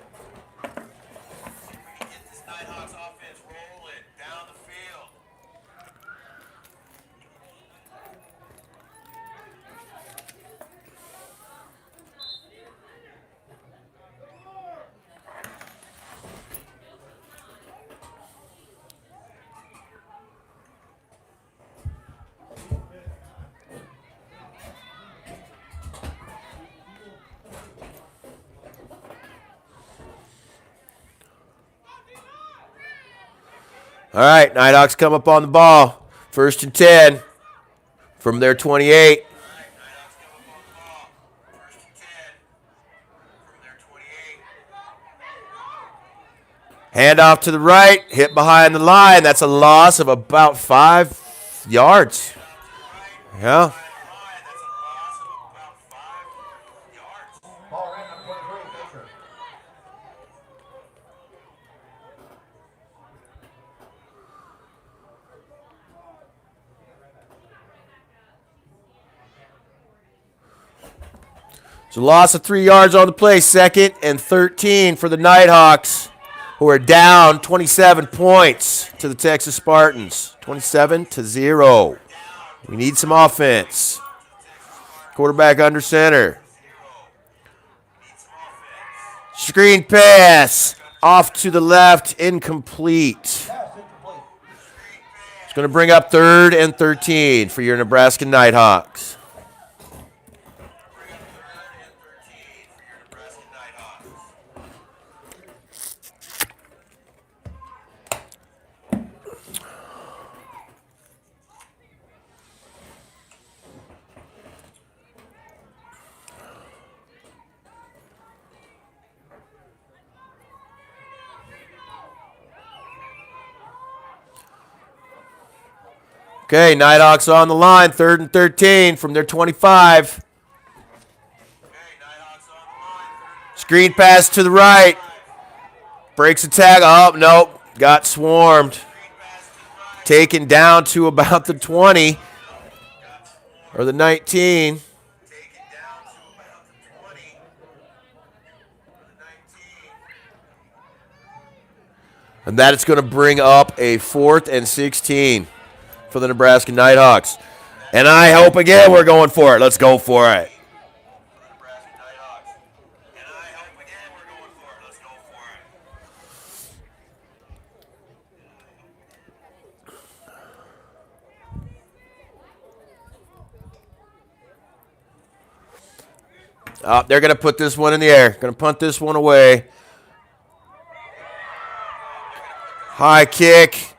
All right, Nighthawks come up on the ball. 1st and 10 from their 28. Handoff to the right, hit behind the line. That's a loss of about 5 yards. Yeah. Ball ran number 23, Fisher. It's a loss of 3 yards on the play. 2nd and 13 for the Nighthawks, who are down 27 points to the Texas Spartans. 27-0. We need some offense. Quarterback under center. Screen pass off to the left, incomplete. Pass incomplete. It's going to bring up 3rd and 13 for your Nebraska Nighthawks. Okay, Nighthawks on the line, 3rd and 13 from their 25. Screen pass to the right. Breaks the tag. Oh, nope. Got swarmed. Taken down to about the 20 or the 19. And that is going to bring up a 4th and 16 for the Nebraska Nighthawks. And I hope again we're going for it. Let's go for it. Oh, they're going to put this one in the air. Going to punt this one away. High kick.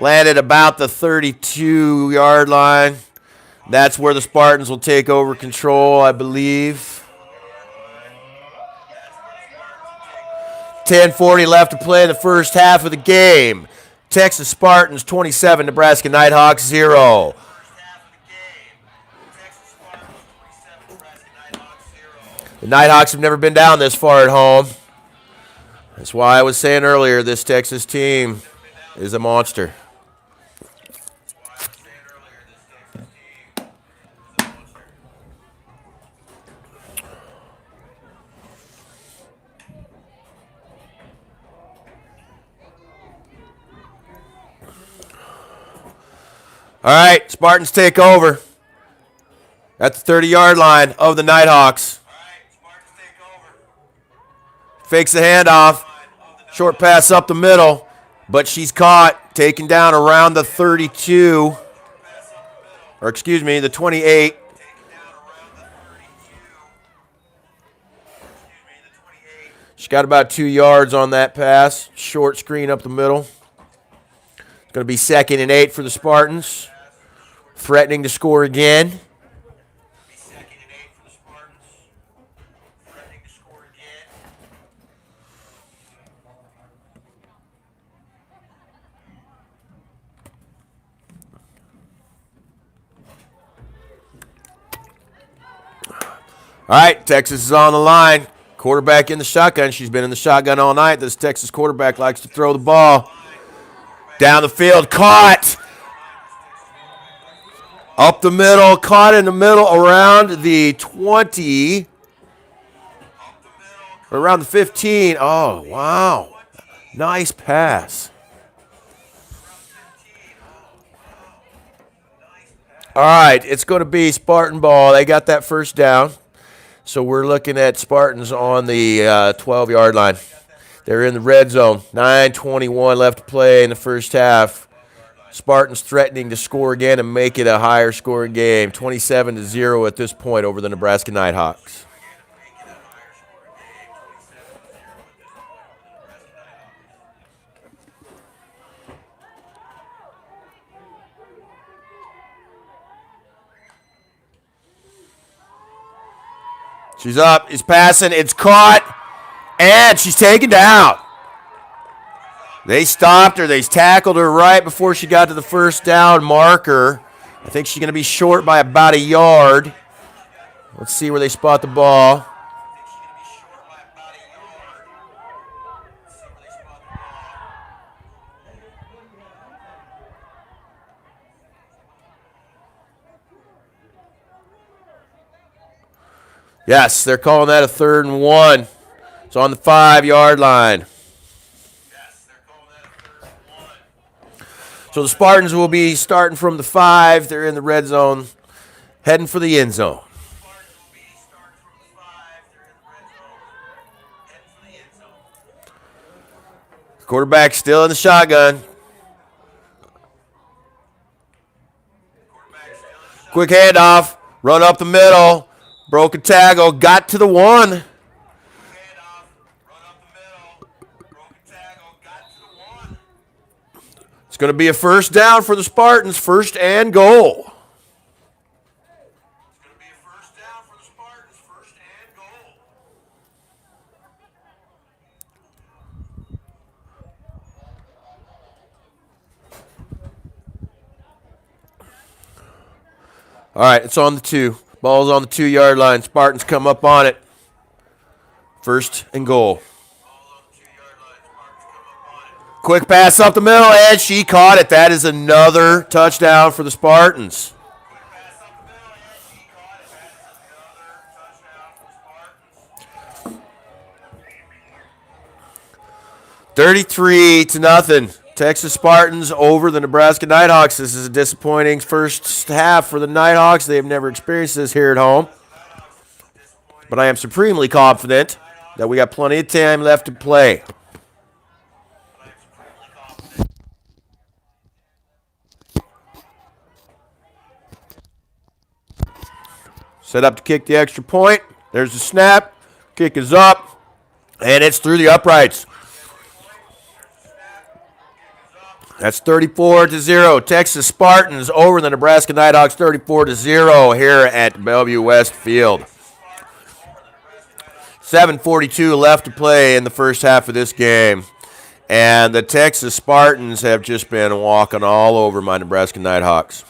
Landed about the 32-yard line. That's where the Spartans will take over control, I believe. 10:40 left to play in the first half of the game. Texas Spartans 27, Nebraska Nighthawks 0. The Nighthawks have never been down this far at home. That's why I was saying earlier this Texas team is a monster. All right, Spartans take over at the 30-yard line of the Nighthawks. Fakes the handoff. Short pass up the middle, but she's caught, taken down around the 32, or excuse me, the 28. She got about 2 yards on that pass. Short screen up the middle. It's going to be 2nd and 8 for the Spartans. Threatening to score again. All right, Texas is on the line. Quarterback in the shotgun. She's been in the shotgun all night. This Texas quarterback likes to throw the ball. Down the field, caught. Up the middle, caught in the middle around the 20. Around the 15. Oh, wow. Nice pass. All right, it's going to be Spartan ball. They got that first down. So we're looking at Spartans on the 12-yard line. They're in the red zone. 9:21 left to play in the first half. Spartans threatening to score again and make it a higher scoring game. 27-0 at this point over the Nebraska Nighthawks. She's up. He's passing. It's caught. And she's taken down. They stopped her. They tackled her right before she got to the first down marker. I think she's going to be short by about a yard. Let's see where they spot the ball. Yes, they're calling that a 3rd and 1. It's on the 5-yard line. So the Spartans will be starting from the 5. They're in the red zone, heading for the end zone. Quarterback still in the shotgun. Quick handoff, run up the middle. Broken tackle, got to the 1. It's going to be a first down for the Spartans, 1st and goal. All right, it's on the 2. Ball's on the 2-yard line. Spartans come up on it. 1st and goal. Quick pass up the middle, and she caught it. That is another touchdown for the Spartans. $33-0. Texas Spartans over the Nebraska Nitehawks. This is a disappointing first half for the Nitehawks. They have never experienced this here at home. But I am supremely confident that we got plenty of time left to play. Set up to kick the extra point. There's the snap. Kick is up. And it's through the uprights. That's 34-0. Texas Spartans over the Nebraska Nitehawks 34-0 here at Bellevue West Field. 7:42 left to play in the first half of this game. And the Texas Spartans have just been walking all over my Nebraska Nitehawks.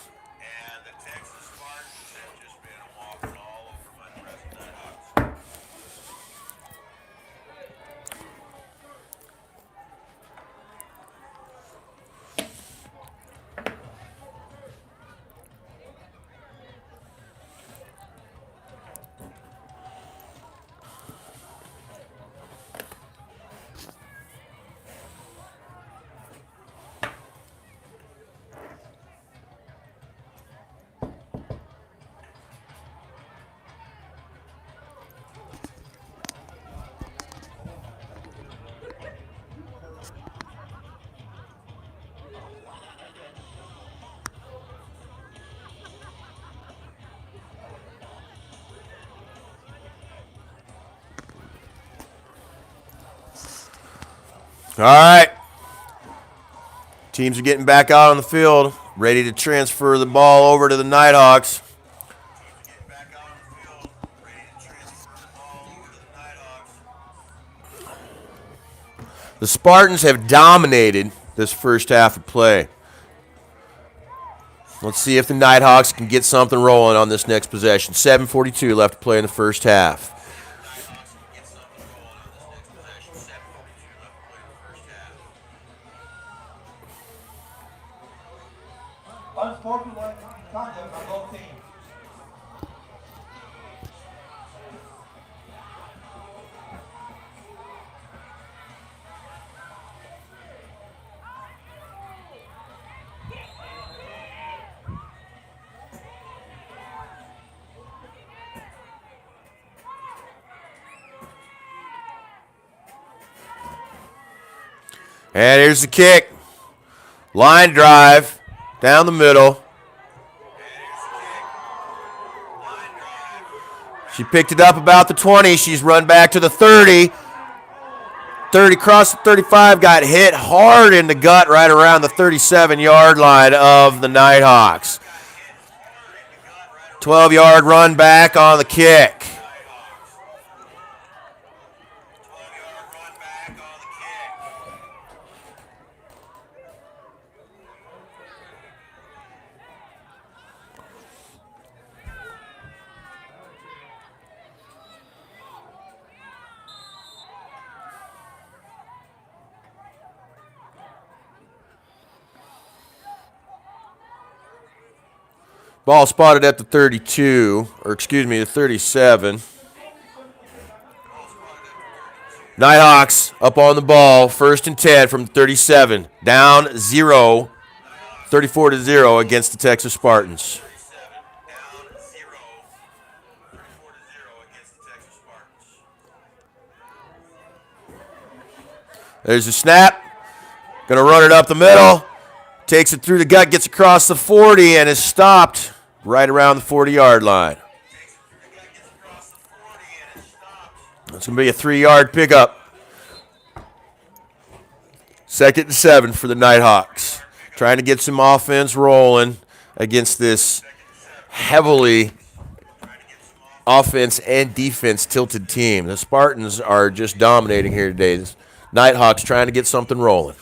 All right. Teams are getting back out on the field, ready to transfer the ball over to the Nitehawks. The Spartans have dominated this first half of play. Let's see if the Nitehawks can get something rolling on this next possession. 7:42 left to play in the first half. Unsportsmanlike conduct on both teams. And here's the kick. Line drive. Down the middle. She picked it up about the 20. She's run back to the 30. 30 across the 35. Got hit hard in the gut right around the 37-yard line of the Nitehawks. 12-yard run back on the kick. Ball spotted at the 32, or excuse me, the 37. Nighthawks up on the ball, 1st and 10 from 37. Down 0, 34-0 against the Texas Spartans. There's a snap. Going to run it up the middle. Takes it through the gut, gets across the 40, and is stopped right around the 40-yard line. That's going to be a 3-yard pickup. 2nd and 7 for the Nighthawks. Trying to get some offense rolling against this heavily offense and defense tilted team. The Spartans are just dominating here today. The Nighthawks trying to get something rolling.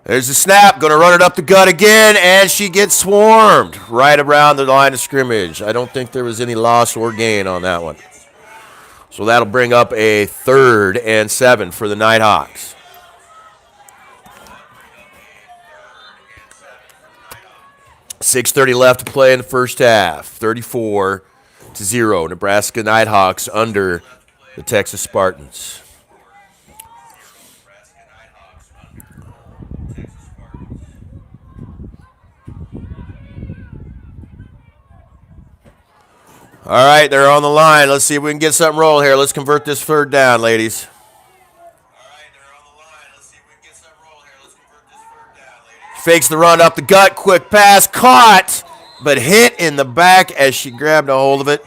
There's a snap, going to run it up the gut again, and she gets swarmed right around the line of scrimmage. I don't think there was any loss or gain on that one. So that'll bring up a 3rd and 7 for the Nighthawks. .6:30 left to play in the first half. 34-0. Nebraska Nighthawks under the Texas Spartans. All right, they're on the line. Let's see if we can get something rolling here. Let's convert this 3rd down, ladies. Fakes the run up the gut. Quick pass. Caught, but hit in the back as she grabbed a hold of it.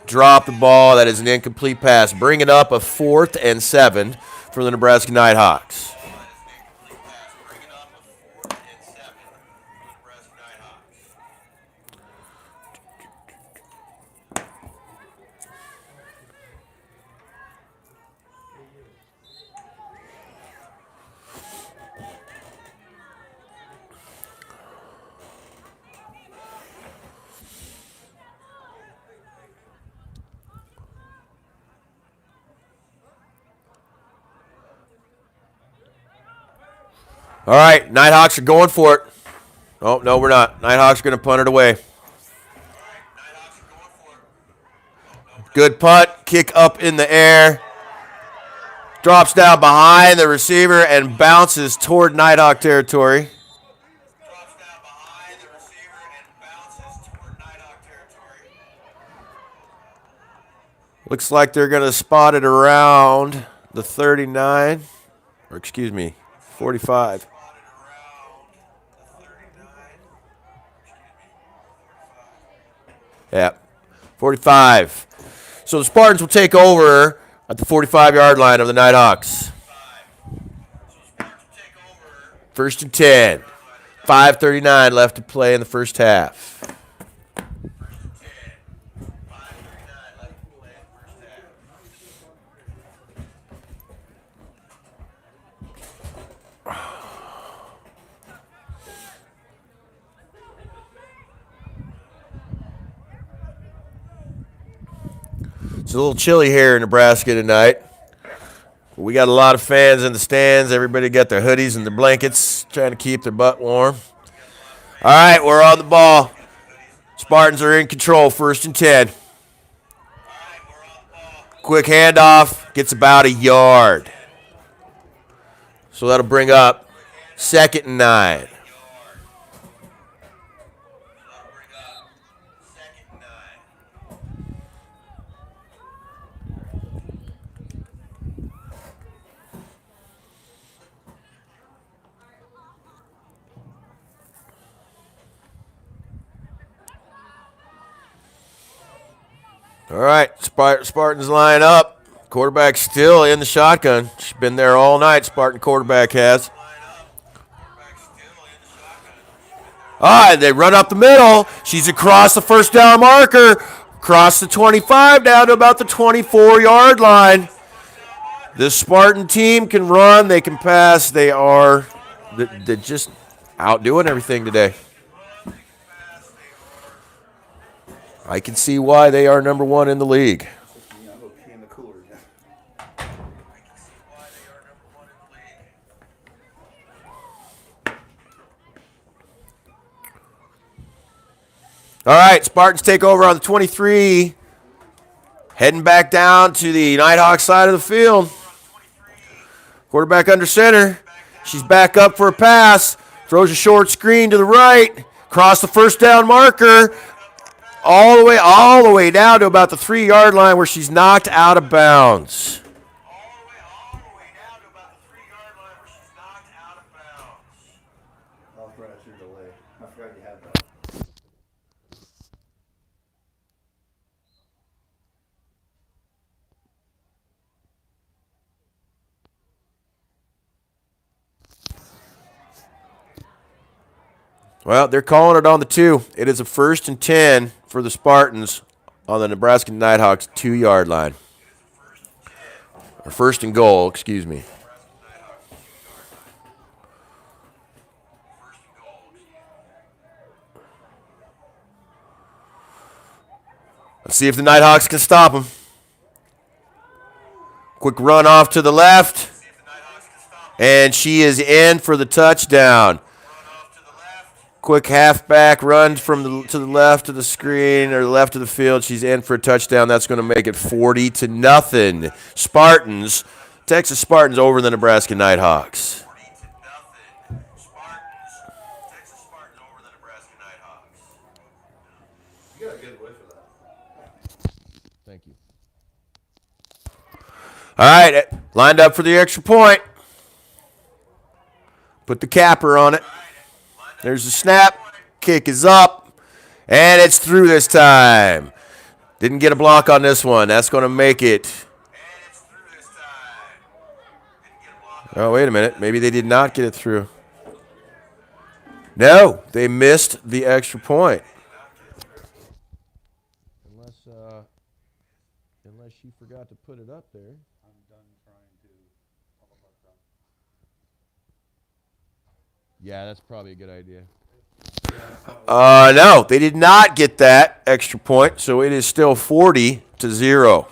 Dropped the ball. That is an incomplete pass. Bring it up a 4th and 7 for the Nebraska Nighthawks. All right, Nighthawks are going for it. Oh, no, we're not. Nighthawks are going to punt it away. Good punt. Kick up in the air. Drops down behind the receiver and bounces toward Nighthawk territory. Looks like they're going to spot it around the 39, or excuse me, 45. Yeah, 45. So the Spartans will take over at the 45-yard line of the Nighthawks. 1st and 10. 5:39 left to play in the first half. It's a little chilly here in Nebraska tonight. We got a lot of fans in the stands. Everybody got their hoodies and their blankets, trying to keep their butt warm. All right, we're on the ball. Spartans are in control, 1st and 10. Quick handoff, gets about a yard. So that'll bring up 2nd and 9. All right, Spartans line up. Quarterback still in the shotgun. She's been there all night, Spartan quarterback has. All right, they run up the middle. She's across the 1st down marker, across the 25 down to about the 24-yard line. The Spartan team can run, they can pass. They're just outdoing everything today. I can see why they are number one in the league. All right, Spartans take over on the 23. Heading back down to the Nighthawks side of the field. Quarterback under center. She's back up for a pass. Throws a short screen to the right. Cross the first down marker. All the way down to about the 3-yard line where she's knocked out of bounds. Well, they're calling it on the 2. It is a 1st and 10 for the Spartans on the Nebraska Nighthawks 2-yard line. Or 1st and goal, excuse me. Let's see if the Nighthawks can stop them. Quick run off to the left. And she is in for the touchdown. Quick halfback run to the left of the screen or left of the field. She's in for a touchdown. That's going to make it 40-0. Spartans, Texas Spartans over the Nebraska Nighthawks. You got a good way for that. Thank you. All right, lined up for the extra point. Put the capper on it. There's the snap. Kick is up. And it's through this time. Didn't get a block on this one. That's going to make it. Oh, wait a minute. Maybe they did not get it through. No, they missed the extra point. Unless she forgot to put it up there. I'm done trying to talk about that. Yeah, that's probably a good idea. No, they did not get that extra point, so it is still 40-0.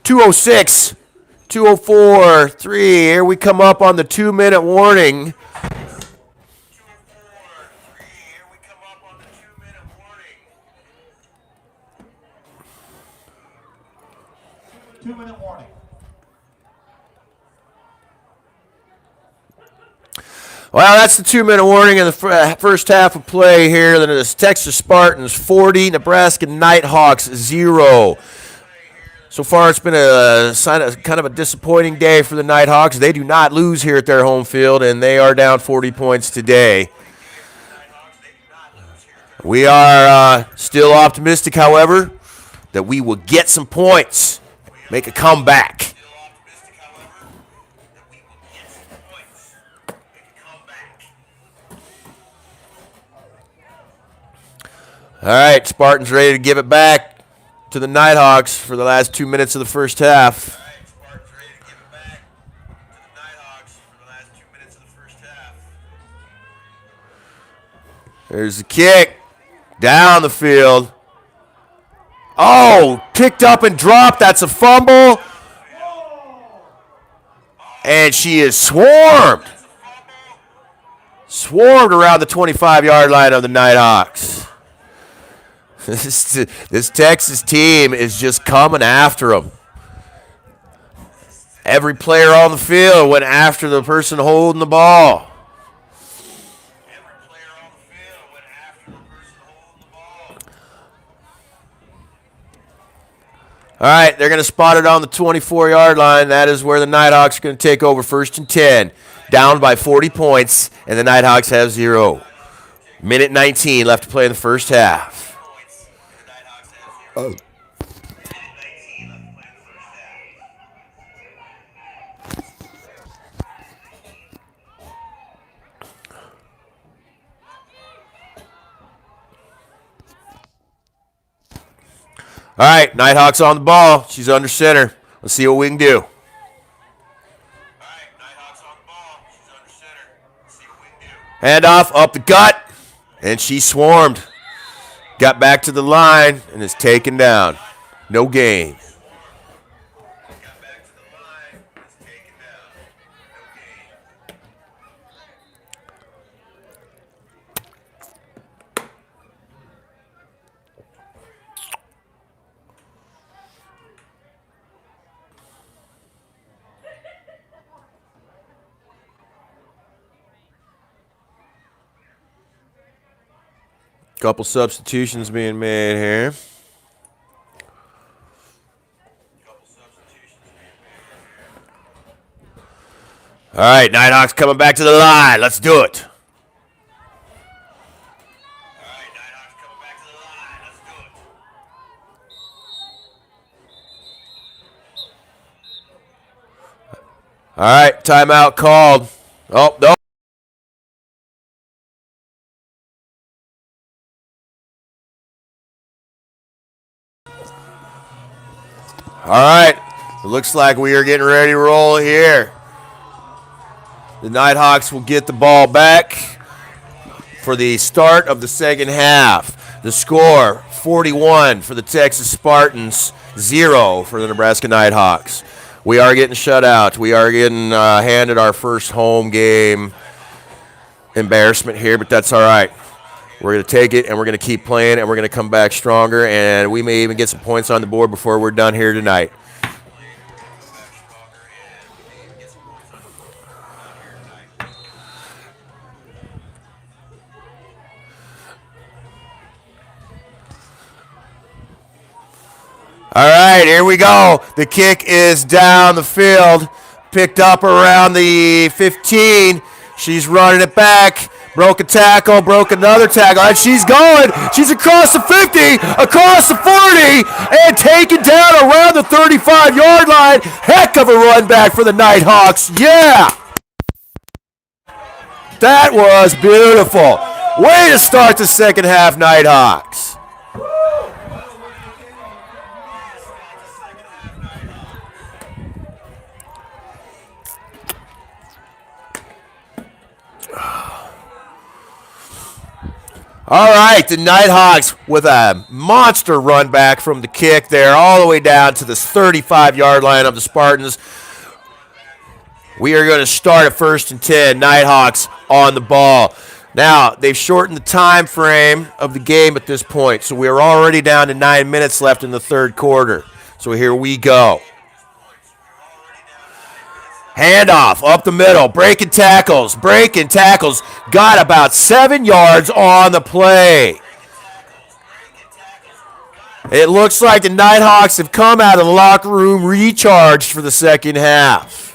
2:06, 2:04, 3. Here we come up on the 2-minute warning. Two-minute warning. Well, that's the 2-minute warning in the first half of play here. Then it's Texas Spartans 40, Nebraska Nighthawks 0. So far, it's been kind of a disappointing day for the Nighthawks. They do not lose here at their home field, and they are down 40 points today. We are still optimistic, however, that we will get some points, make a comeback. All right, Spartans ready to give it back to the Nighthawks for the last 2 minutes of the first half. There's the kick. Down the field. Oh, picked up and dropped. That's a fumble. And she is swarmed. Swarmed around the 25-yard line of the Nighthawks. This Texas team is just coming after them. Every player on the field went after the person holding the ball. All right, they're going to spot it on the 24-yard line. That is where the Nighthawks are going to take over 1st and 10. Down by 40 points, and the Nighthawks have 0. Minute 19 left to play in the first half. Oh. All right, Nighthawks on the ball. She's under center. Let's see what we can do. Handoff up the gut, and she swarmed. Got back to the line and is taken down. No gain. Couple substitutions being made here. All right, Nighthawks coming back to the line. Let's do it. All right, timeout called. Oh, no. All right, it looks like we are getting ready to roll here. The Nighthawks will get the ball back for the start of the second half. The score, 41 for the Texas Spartans, 0 for the Nebraska Nighthawks. We are getting shut out. We are getting handed our first home game embarrassment here, but that's all right. We're going to take it, and we're going to keep playing, and we're going to come back stronger, and we may even get some points on the board before we're done here tonight. All right, here we go. The kick is down the field, picked up around the 15. She's running it back. Broke a tackle, broke another tackle, and she's going. She's across the 50, across the 40, and taken down around the 35-yard line. Heck of a run back for the Nighthawks. Yeah! That was beautiful. Way to start the second half, Nighthawks. All right, the Nighthawks with a monster run back from the kick there all the way down to the 35-yard line of the Spartans. We are going to start at 1st and 10, Nighthawks on the ball. Now, they've shortened the time frame of the game at this point, so we're already down to 9 minutes left in the third quarter. So here we go. Handoff up the middle, breaking tackles. Got about 7 yards on the play. It looks like the Nighthawks have come out of the locker room recharged for the second half.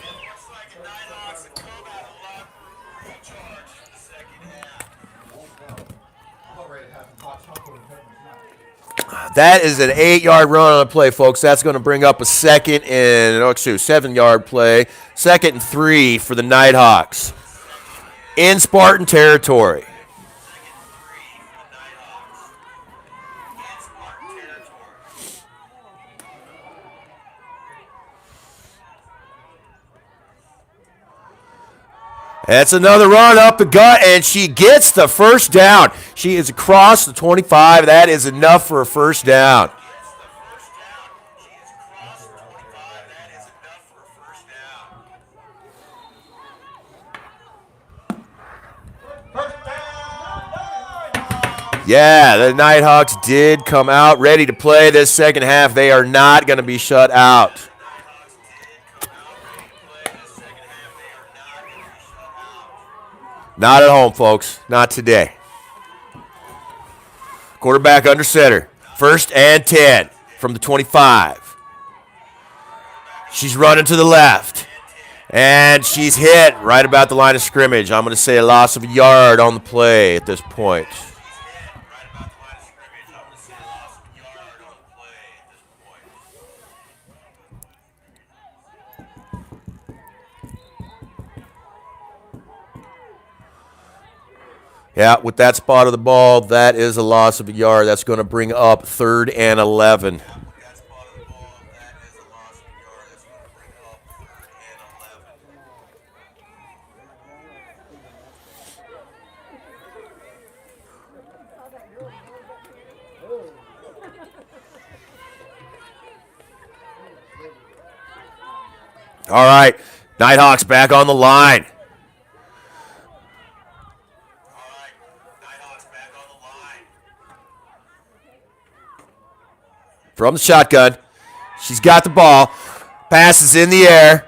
That is an 8-yard run on the play, folks. That's going to bring up a 7-yard play. 2nd and 3 for the Nighthawks in Spartan territory. That's another run up the gut, and she gets the first down. She is across the 25. That is enough for a first down. Yeah, the Nighthawks did come out ready to play this second half. They are not going to be shut out. Not at home, folks. Not today. Quarterback under center. 1st and 10 from the 25. She's running to the left. And she's hit right about the line of scrimmage. I'm going to say a loss of a yard on the play at this point. Yeah, with that spot of the ball, that is a loss of a yard. That's going to bring up 3rd and 11. All right, Nighthawks back on the line. From the shotgun. She's got the ball. Passes in the air.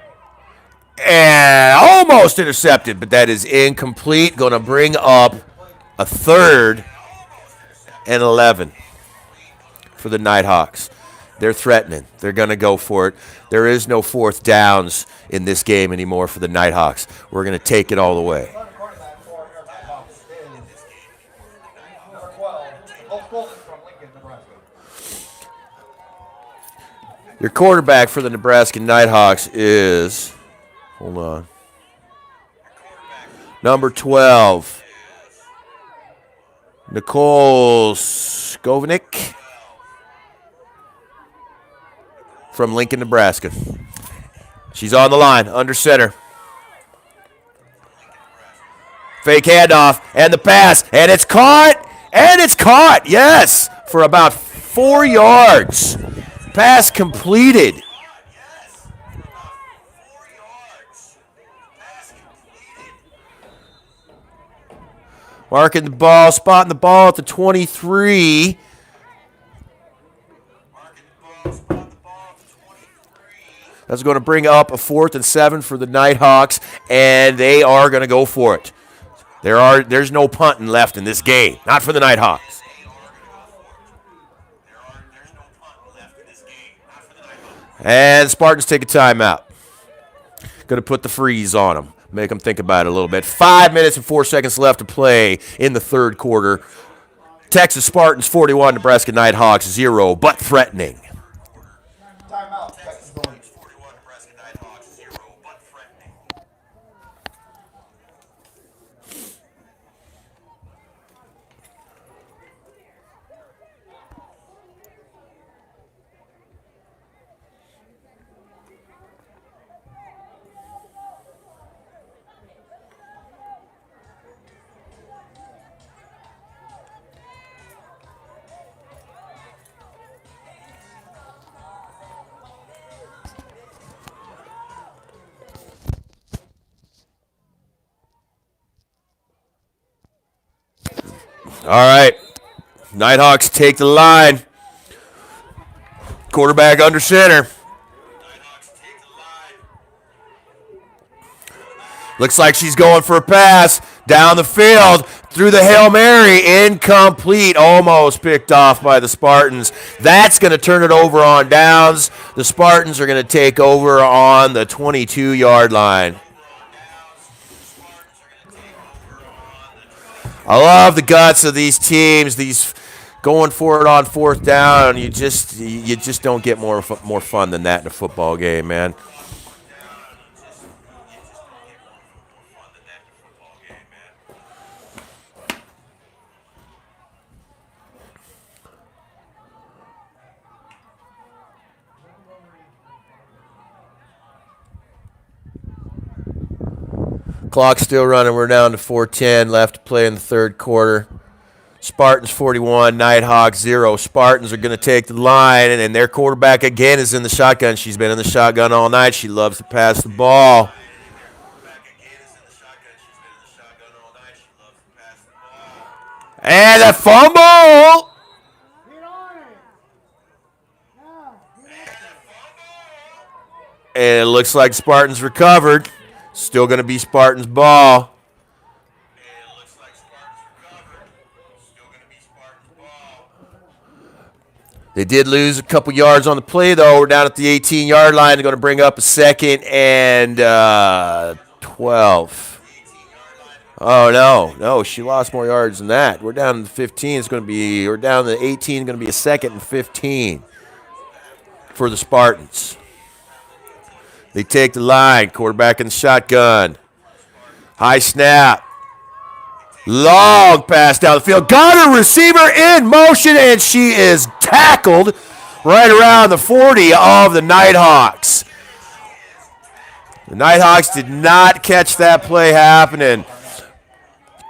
And almost intercepted, but that is incomplete. Going to bring up a 3rd and 11 for the Nighthawks. They're threatening. They're going to go for it. There is no 4th downs in this game anymore for the Nighthawks. We're going to take it all the way. Your quarterback for the Nebraska Nighthawks is, hold on, number 12, Nicole Skovanik from Lincoln, Nebraska. She's on the line, under center. Fake handoff, and the pass, and it's caught, yes, for about 4 yards. Pass completed. Marking the ball, spotting the ball at the 23. That's going to bring up a 4th and 7 for the Nighthawks, and they are going to go for it. There's no punting left in this game, not for the Nighthawks. And Spartans take a timeout. Going to put the freeze on them. Make them think about it a little bit. 5 minutes and 4 seconds left to play in the 3rd quarter. Texas Spartans 41, Nebraska Nighthawks 0, but threatening. Timeout. Texas going. All right. Nighthawks take the line. Quarterback under center. Looks like she's going for a pass. Down the field. Through the Hail Mary. Incomplete. Almost picked off by the Spartans. That's going to turn it over on downs. The Spartans are going to take over on the 22-yard line. I love the guts of these teams. These going for it on 4th down. You just don't get more fun than that in a football game, man. Clock's still running. We're down to 4:10 left to play in the 3rd quarter. Spartans 41, Nighthawks 0. Spartans are going to take the line, and their quarterback again is in the shotgun. She's been in the shotgun all night. She loves to pass the ball. And a fumble! And it looks like Spartans recovered. Still going to be Spartans' ball. They did lose a couple yards on the play, though. We're down at the 18-yard line. They're going to bring up a 2nd and 12. Oh, no, she lost more yards than that. We're down to the 15. We're down to the 18. It's going to be a 2nd and 15 for the Spartans. They take the line. Quarterback in the shotgun. High snap. Long pass down the field. Got her receiver in motion, and she is tackled right around the 40 of the Nighthawks. The Nighthawks did not catch that play happening.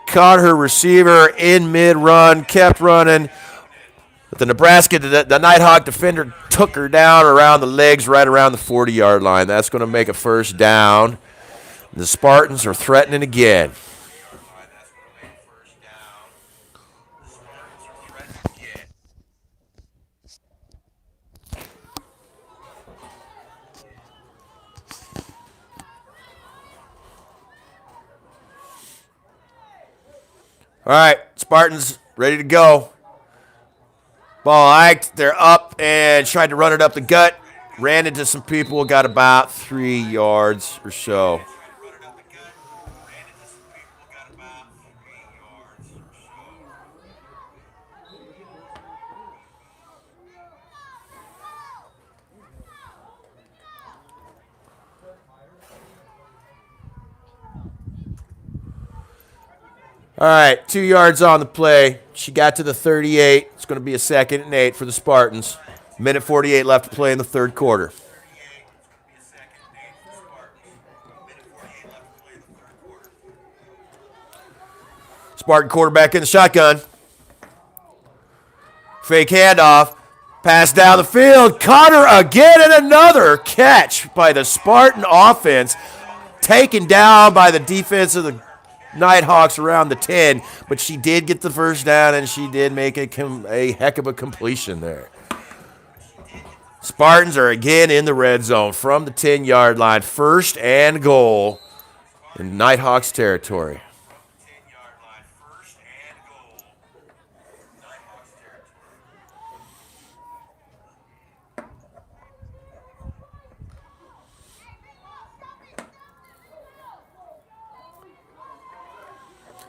Caught her receiver in mid-run, kept running. The But the Nighthawk defender took her down around the legs right around the 40-yard line. That's going to make a first down. The Spartans are threatening again. All right, Spartans ready to go. Ball hiked. They're up and tried to run it up the gut. Ran into some people. Got about 3 yards or so. All right, 2 yards on the play. She got to the 38. It's going to be a 2nd and 8 for the Spartans. Minute 48 left to play in the third quarter. Spartan quarterback in the shotgun. Fake handoff. Pass down the field. Caught her again, and another catch by the Spartan offense. Taken down by the defense of the Nighthawks around the 10, but she did get the first down, and she did make a heck of a completion there. Spartans are again in the red zone from the 10-yard line. 1st and goal in Nighthawks territory.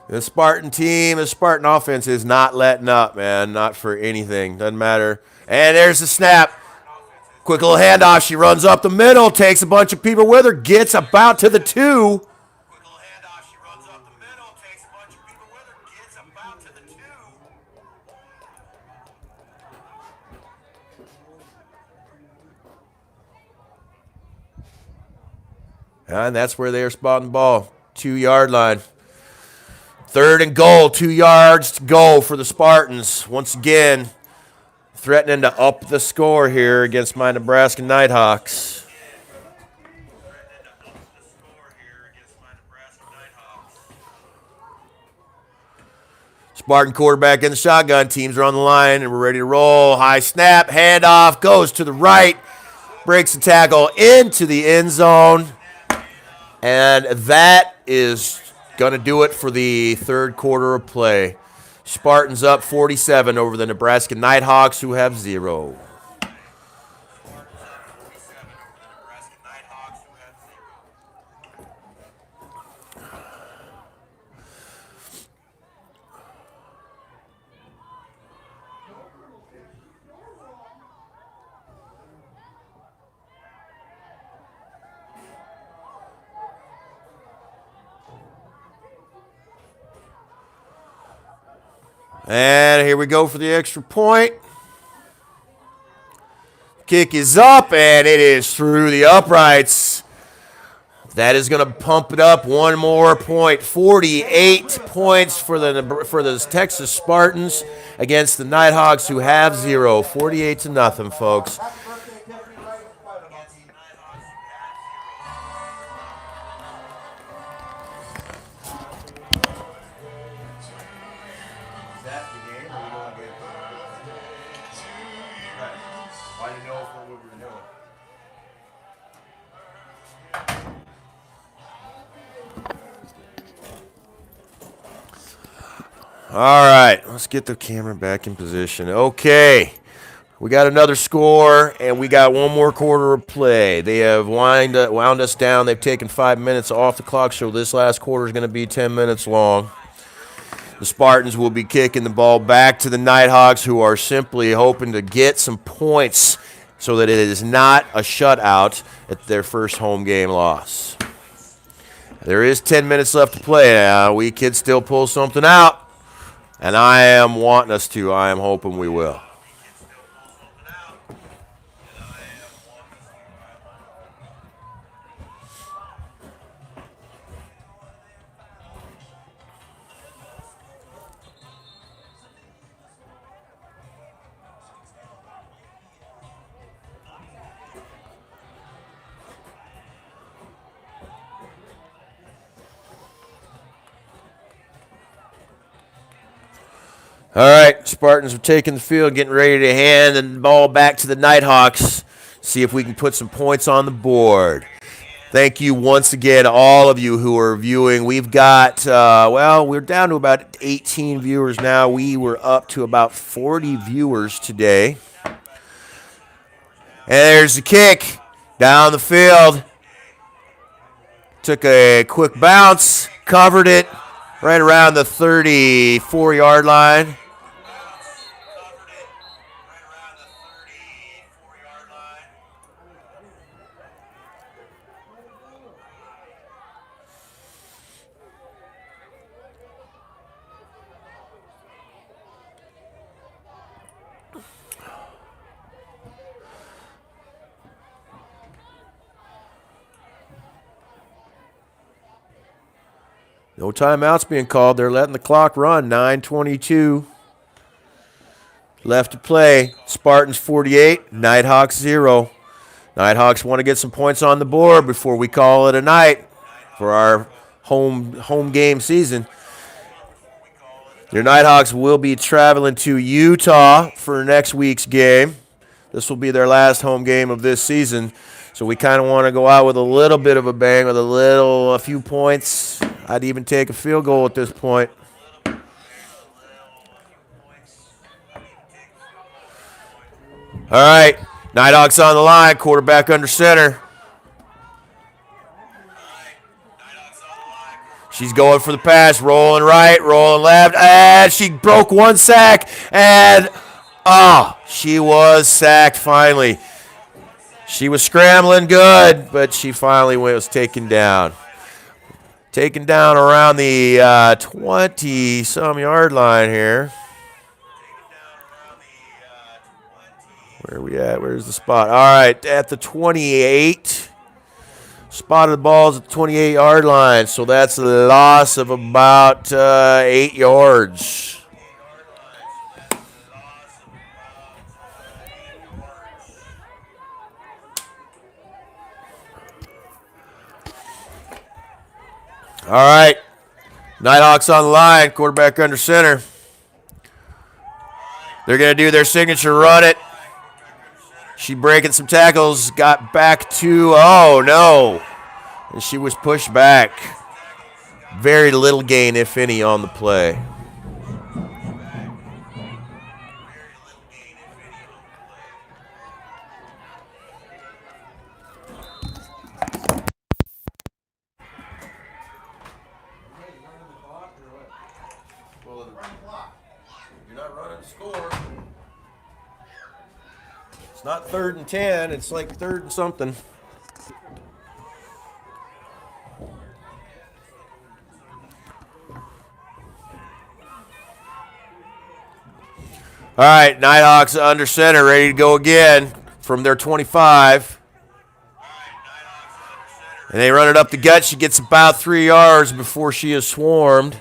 The Spartan team, the Spartan offense is not letting up, man. Not for anything. Doesn't matter. And there's the snap. Quick little handoff. She runs up the middle, takes a bunch of people with her, gets about to the 2. And that's where they are spotting the ball. 2-yard line. 3rd and goal, 2 yards to go for the Spartans. Once again, threatening to up the score here against my Nebraska Nighthawks. Spartan quarterback in the shotgun. Teams are on the line, and we're ready to roll. High snap, handoff, goes to the right, breaks the tackle into the end zone. And that is going to do it for the third quarter of play. Spartans up 47 over the Nebraska Nighthawks, who have 0. And here we go for the extra point. Kick is up, and it is through the uprights. That is going to pump it up one more point. 48 points for the Texas Spartans against the Nighthawks, who have 0. 48-0, folks. All right, let's get the camera back in position. Okay, we got another score, and we got one more quarter of play. They have wound us down. They've taken 5 minutes off the clock, so this last quarter is going to be 10 minutes long. The Spartans will be kicking the ball back to the Nighthawks, who are simply hoping to get some points so that it is not a shutout at their first home game loss. There is 10 minutes left to play. We could still pull something out. And I am wanting us to. I am hoping we will. All right, Spartans are taking the field, getting ready to hand the ball back to the Nighthawks. See if we can put some points on the board. Thank you once again, all of you who are viewing. We've got, we're down to about 18 viewers now. We were up to about 40 viewers today. And there's the kick down the field. Took a quick bounce, covered it right around the 34-yard line. No timeouts being called. They're letting the clock run. 9:22 left to play. Spartans 48, Nighthawks 0. Nighthawks want to get some points on the board before we call it a night for our home game season. Your Nighthawks will be traveling to Utah for next week's game. This will be their last home game of this season. So we kind of want to go out with a little bit of a bang, with a few points. I'd even take a field goal at this point. All right, Nighthawks on the line, quarterback under center. She's going for the pass, rolling right, rolling left, and she broke one sack, and she was sacked finally. She was scrambling good, but she finally was taken down. Taken down around the 20-some yard line here. Where are we at? Where's the spot? All right, at the 28. Spotted the balls at the 28-yard line, so that's a loss of about 8 yards. All right, Nighthawks on the line, quarterback under center. They're going to do their signature run it. She breaking some tackles, got back to, oh no, and she was pushed back. Very little gain, if any, on the play. You're not running the score. It's not 3rd and 10. It's like 3rd and something. All right, Nighthawks under center, ready to go again from their 25. And they run it up the gut. She gets about 3 yards before she is swarmed.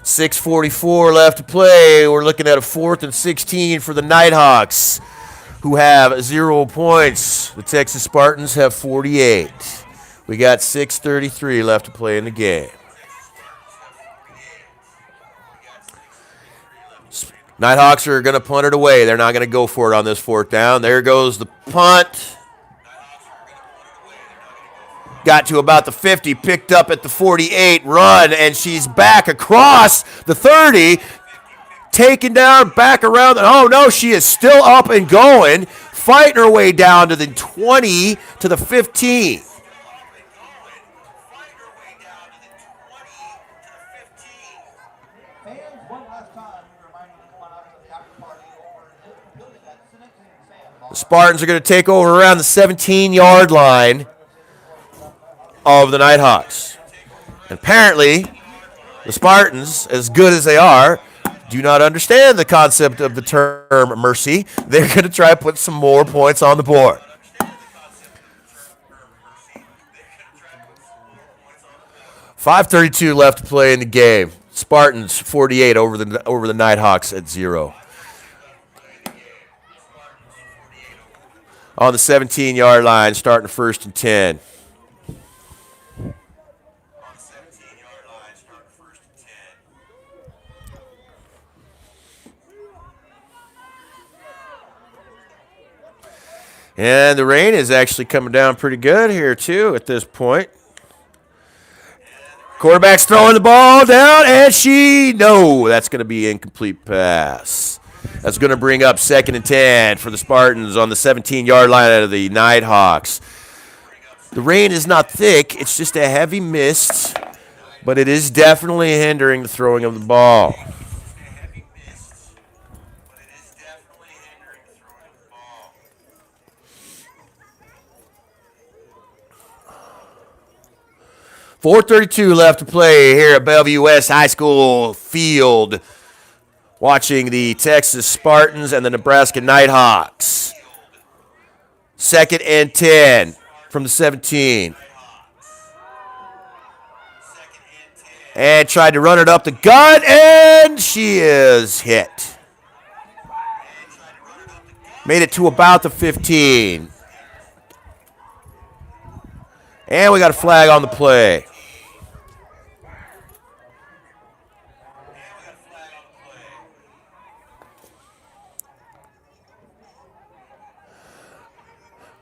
.6:44 left to play. We're looking at a 4th and 16 for the Nighthawks, who have 0 points. The Texas Spartans have 48. We got 6:33 left to play in the game. Nighthawks are going to punt it away. They're not going to go for it on this 4th down. There goes the punt. Got to about the 50, picked up at the 48, run, and she's back across the 30, taken down, back around. Oh, no, she is still up and going, fighting her way down to the 20, to the 15. The Spartans are going to take over around the 17-yard line of the Nighthawks. And apparently, the Spartans, as good as they are, do not understand the concept of the term mercy. They're going to try to put some more points on the board. .532 left to play in the game. Spartans 48 over the Nighthawks at 0. on the 17-yard line, starting first and 10. And the rain is actually coming down pretty good here, too, at this point. Quarterback's throwing the ball down, and that's going to be incomplete pass. That's going to bring up second and 10 for the Spartans on the 17-yard line out of the Nighthawks. The rain is not thick. It's just a heavy mist, but it is definitely hindering the throwing of the ball. .432 left to play here at Bellevue West High School field. Watching the Texas Spartans and the Nebraska Nighthawks. Second and 10 from the 17. And tried to run it up the gut, and she is hit. Made it to about the 15. And we got a flag on the play.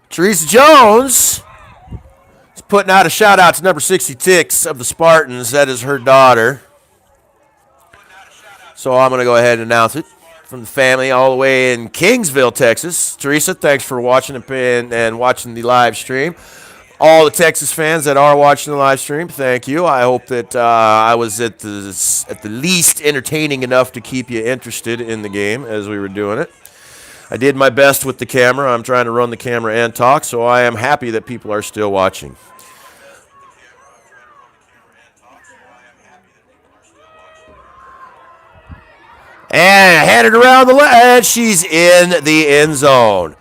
Teresa Jones is putting out a shout out to number 66 of the Spartans. That is her daughter. So I'm going to go ahead and announce it from the family all the way in Kingsville, Texas. Teresa, thanks for watching and watching the live stream. All the Texas fans that are watching the live stream, thank you. I hope that I was at the least entertaining enough to keep you interested in the game as we were doing it. I did my best with the camera. I'm trying to run the camera and talk, so I am happy that people are still watching. And handed around the left, and she's in the end zone.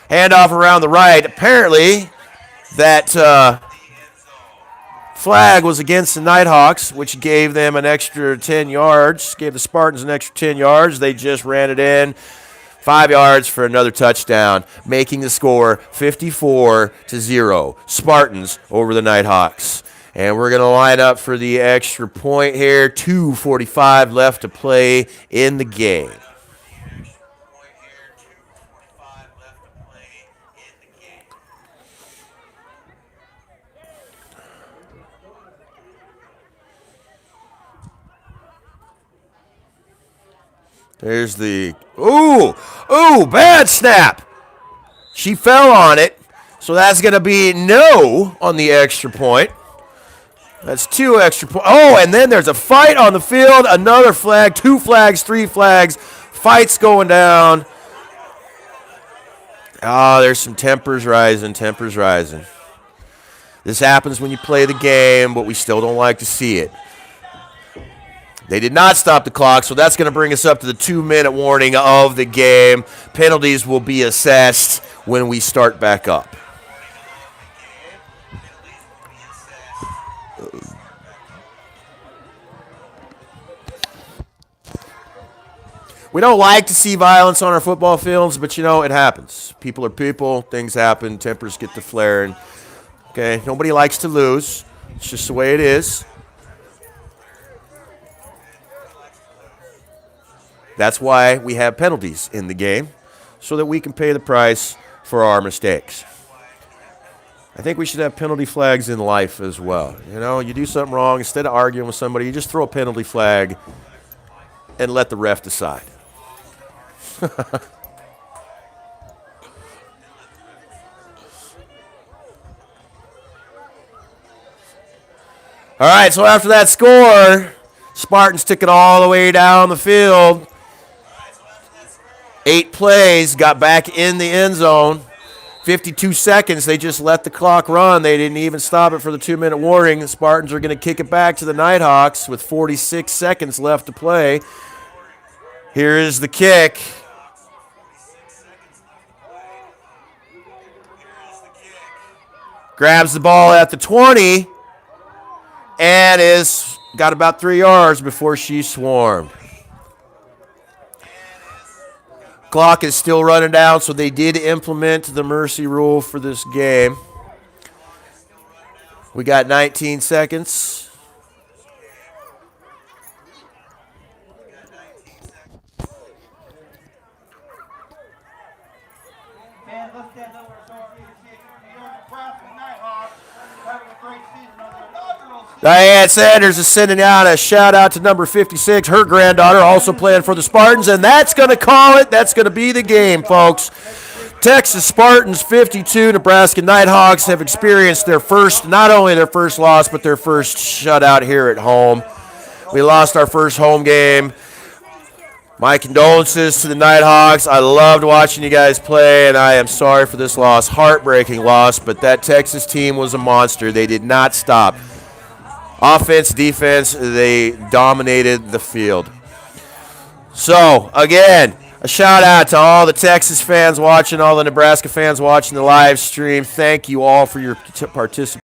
Handoff around the right. Apparently, that flag was against the Nighthawks, which gave them an extra 10 yards, gave the Spartans an extra 10 yards. They just ran it in. 5 yards for another touchdown, making the score 54-0. Spartans over the Nighthawks. And we're going to line up for the extra point here. 2:45 left to play in the game. There's the, bad snap. She fell on it, so that's going to be no on the extra point. That's 2 extra points. Oh, and then there's a fight on the field, another flag, 2 flags, 3 flags, fights going down. Oh, there's some tempers rising. This happens when you play the game, but we still don't like to see it. They did not stop the clock, so that's going to bring us up to the 2-minute warning of the game. Penalties will be assessed when we start back up. We don't like to see violence on our football fields, but, it happens. People are people. Things happen. Tempers get to flaring. Okay, nobody likes to lose. It's just the way it is. That's why we have penalties in the game, so that we can pay the price for our mistakes. I think we should have penalty flags in life as well. You do something wrong, instead of arguing with somebody, you just throw a penalty flag and let the ref decide. All right, so after that score, Spartans took it all the way down the field. 8 plays, got back in the end zone. 52 seconds, they just let the clock run. They didn't even stop it for the 2-minute warning. The Spartans are going to kick it back to the Nighthawks with 46 seconds left to play. Here is the kick. Grabs the ball at the 20 and is got about 3 yards before she's swarmed. Clock is still running down, so they did implement the mercy rule for this game. We got 19 seconds. Man, let's stand over so we can see it. Your Nebraska Nite having a great season on their inaugural season. Diane Sanders is sending out a shout-out to number 56, her granddaughter, also playing for the Spartans, and that's going to call it. That's going to be the game, folks. Texas Spartans 52, Nebraska Nighthawks have experienced their first, not only their first loss, but their first shutout here at home. We lost our first home game. My condolences to the Nighthawks. I loved watching you guys play, and I am sorry for this loss. Heartbreaking loss, but that Texas team was a monster. They did not stop. Offense, defense, they dominated the field. So, again, a shout-out to all the Texas fans watching, all the Nebraska fans watching the live stream. Thank you all for your participation.